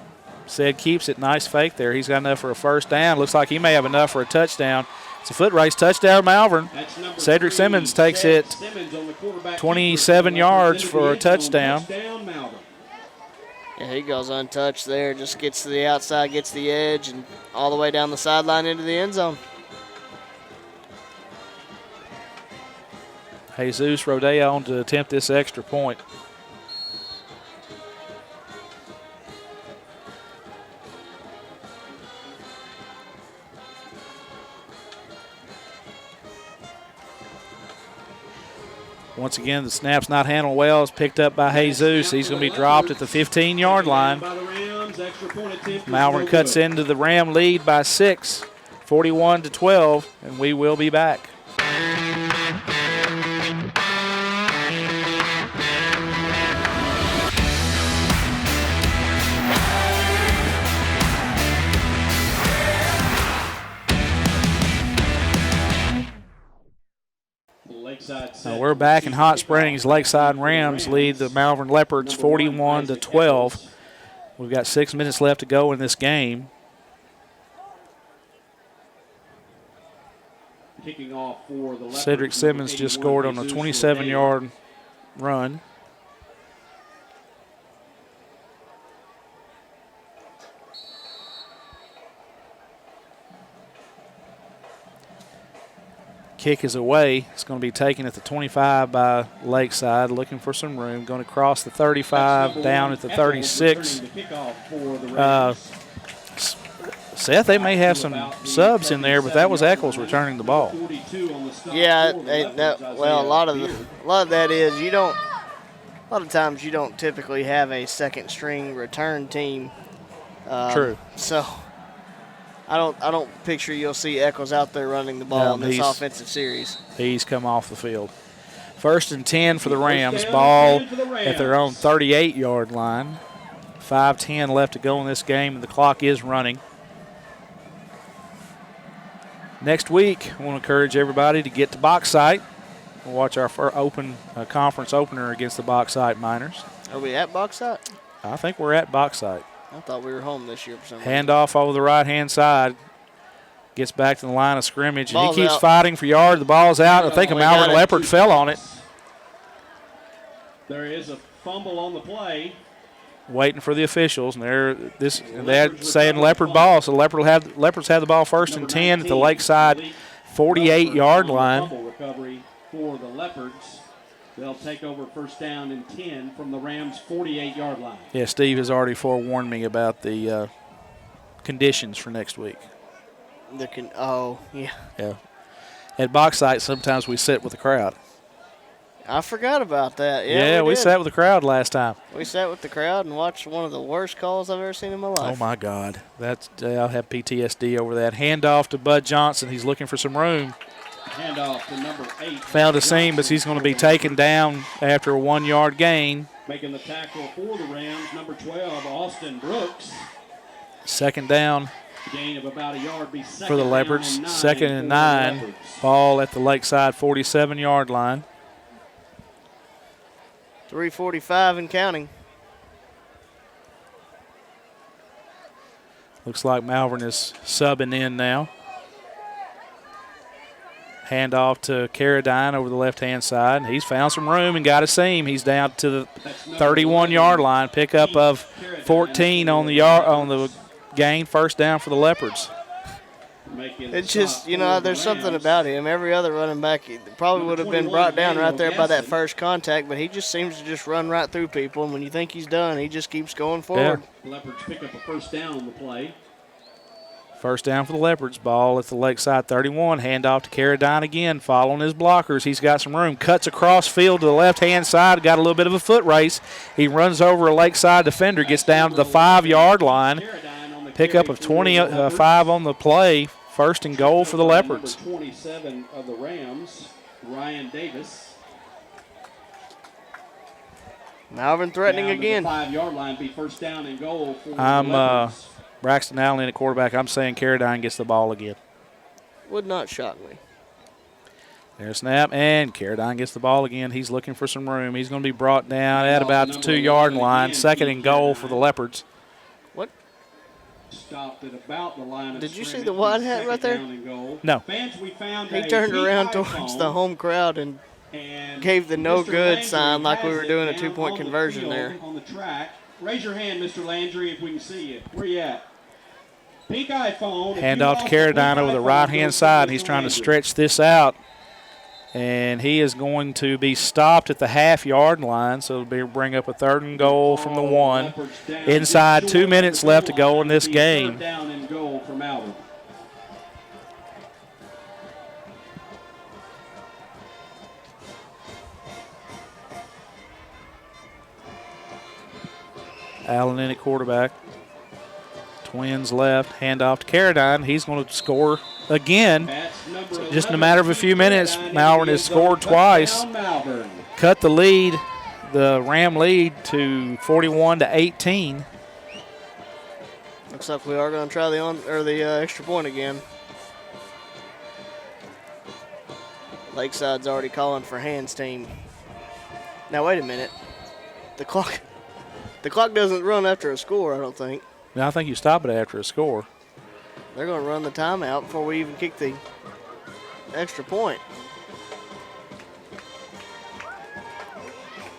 Said keeps it. Nice fake there. He's got enough for a first down. Looks like he may have enough for a touchdown. It's a foot race. Touchdown, Malvern. Cedric Simmons takes it 27 yards for a touchdown. Yeah, he goes untouched there. Just gets to the outside, gets the edge, and all the way down the sideline into the end zone. Jesus Rodeo on to attempt this extra point. Once again, the snap's not handled well. It's picked up by Jesus. He's going to be dropped at the 15-yard line. Malvern cuts into the Ram lead by 6, 41-12, and we will be back. Now we're back in Hot Springs. Lakeside Rams lead the Malvern Leopards 41-12. We've got 6 minutes left to go in this game. Kicking off for the Cedric Simmons just scored on a 27-yard run. Kick is away. It's going to be taken at the 25 by Lakeside, looking for some room. Going to cross the 35, down at the 36. Seth, they may have some subs in there, but that was Eccles returning the ball. Yeah, well, a lot of that is a lot of times you don't typically have a second string return team. True. So I don't picture you'll see Eccles out there running the ball in this offensive series. He's come off the field. 1st and 10 for the Rams. Ball at their own 38-yard line. 5:10 left to go in this game, and the clock is running. Next week, I want to encourage everybody to get to Bauxite. We'll watch our conference opener against the Bauxite Miners. Are we at Bauxite? I think we're at Bauxite. I thought we were home this year for some reason. Handoff over the right-hand side. Gets back to the line of scrimmage. And he keeps fighting for yard. The ball's out. I think a Malvern Leopard fell on it. There is a fumble on the play. Waiting for the officials, and they're saying Leopard ball. So Leopards have the ball 1st and 10 at the Lakeside 48-yard line. Recovery for the Leopards. They'll take over 1st down and 10 from the Rams' 48-yard line. Yeah, Steve has already forewarned me about the conditions for next week. Yeah. At Bauxite, sometimes we sit with the crowd. I forgot about that. Yeah, we sat with the crowd last time. We sat with the crowd and watched one of the worst calls I've ever seen in my life. Oh, my God. I'll have PTSD over that. Handoff to Bud Johnson. He's looking for some room. Handoff to number 8. Found a seam, but he's going to be taken down after a 1-yard gain. Making the tackle for the Rams, number 12, Austin Brooks. Second down Gain of about a yard. for the Leopards. Second and 9. Ball at the Lakeside 47-yard line. 3:45 and counting. Looks like Malvern is subbing in now. Handoff to Carradine over the left-hand side. He's found some room and got a seam. He's down to the 31-yard line. Pickup of 14 on the gain. First down for the Leopards. It's just, there's something about him. Every other running back he probably would have been brought down right there by that first contact, but he just seems to just run right through people, and when you think he's done, he just keeps going forward. Yeah. Leopards pick up a first down on the play. First down for the Leopards. Ball at the Lakeside 31. Handoff to Carradine again, following his blockers. He's got some room. Cuts across field to the left-hand side. Got a little bit of a foot race. He runs over a Lakeside defender, gets down to the 5-yard line. Pickup of 25 on the play. First and goal for the Leopards. Number 27 of the Rams, Ryan Davis. Malvern threatening again. 5-yard line, be first down and goal for the Leopards. Braxton Allen at quarterback. I'm saying Carradine gets the ball again. Would not shock me. There's snap, and Carradine gets the ball again. He's looking for some room. He's going to be brought down at about the 2-yard line. Second and goal for the Leopards. What? Stopped at about the line of Did you see the wide hat right there? No. Fans, we found he turned around towards the home crowd and gave the no good sign like we were doing a 2-point conversion there. On the track. Raise your hand, Mr. Landry, if we can see you. Where you at? Peak iPhone. Handoff to Carradine over the right-hand side. He's trying to stretch this out. And he is going to be stopped at the half-yard line, so it'll bring up a third and goal from the 1. Inside 2 minutes left to go in this game. Down and goal for Malvern. Allen in at quarterback. Twins left. Handoff to Carradine. He's going to score again. So just in a matter of a few minutes, Malvern has scored twice. Cut the lead, the Ram lead, to 41-18. Looks like we are going to try the extra point again. Lakeside's already calling for hands team. Now wait a minute. The clock doesn't run after a score, I don't think. Now I think you stop it after a score. They're going to run the timeout before we even kick the extra point.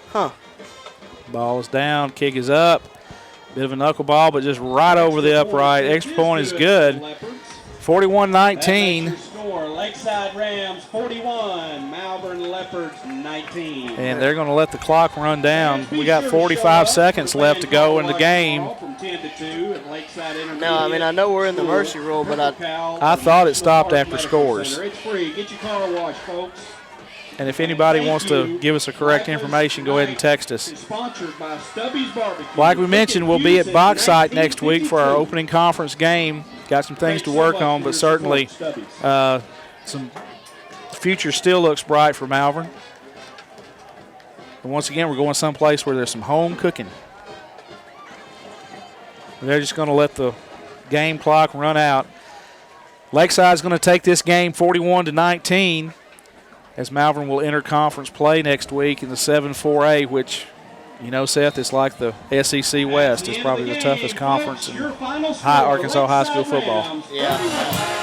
Huh. Ball is down, kick is up. Bit of a knuckleball, but just right over the upright. Extra point is good. 41-19. Lakeside Rams 41, Malvern Leopards 19. And they're going to let the clock run down. We got 45 seconds left to go in the game. Now, I know we're in the mercy rule, but I thought it stopped after scores. It's free. Get your car washed, folks. And if anybody wants to give us a correct information, go ahead and text us. Like we mentioned, we'll be at Bauxite next week for our opening conference game. Got some things to work on, but certainly some future still looks bright for Malvern. And once again, we're going someplace where there's some home cooking. They're just going to let the game clock run out. Lakeside's going to take this game 41-19 as Malvern will enter conference play next week in the 7-4A, which, Seth, it's like the SEC West. It's probably the toughest conference in Arkansas high school football. Yeah.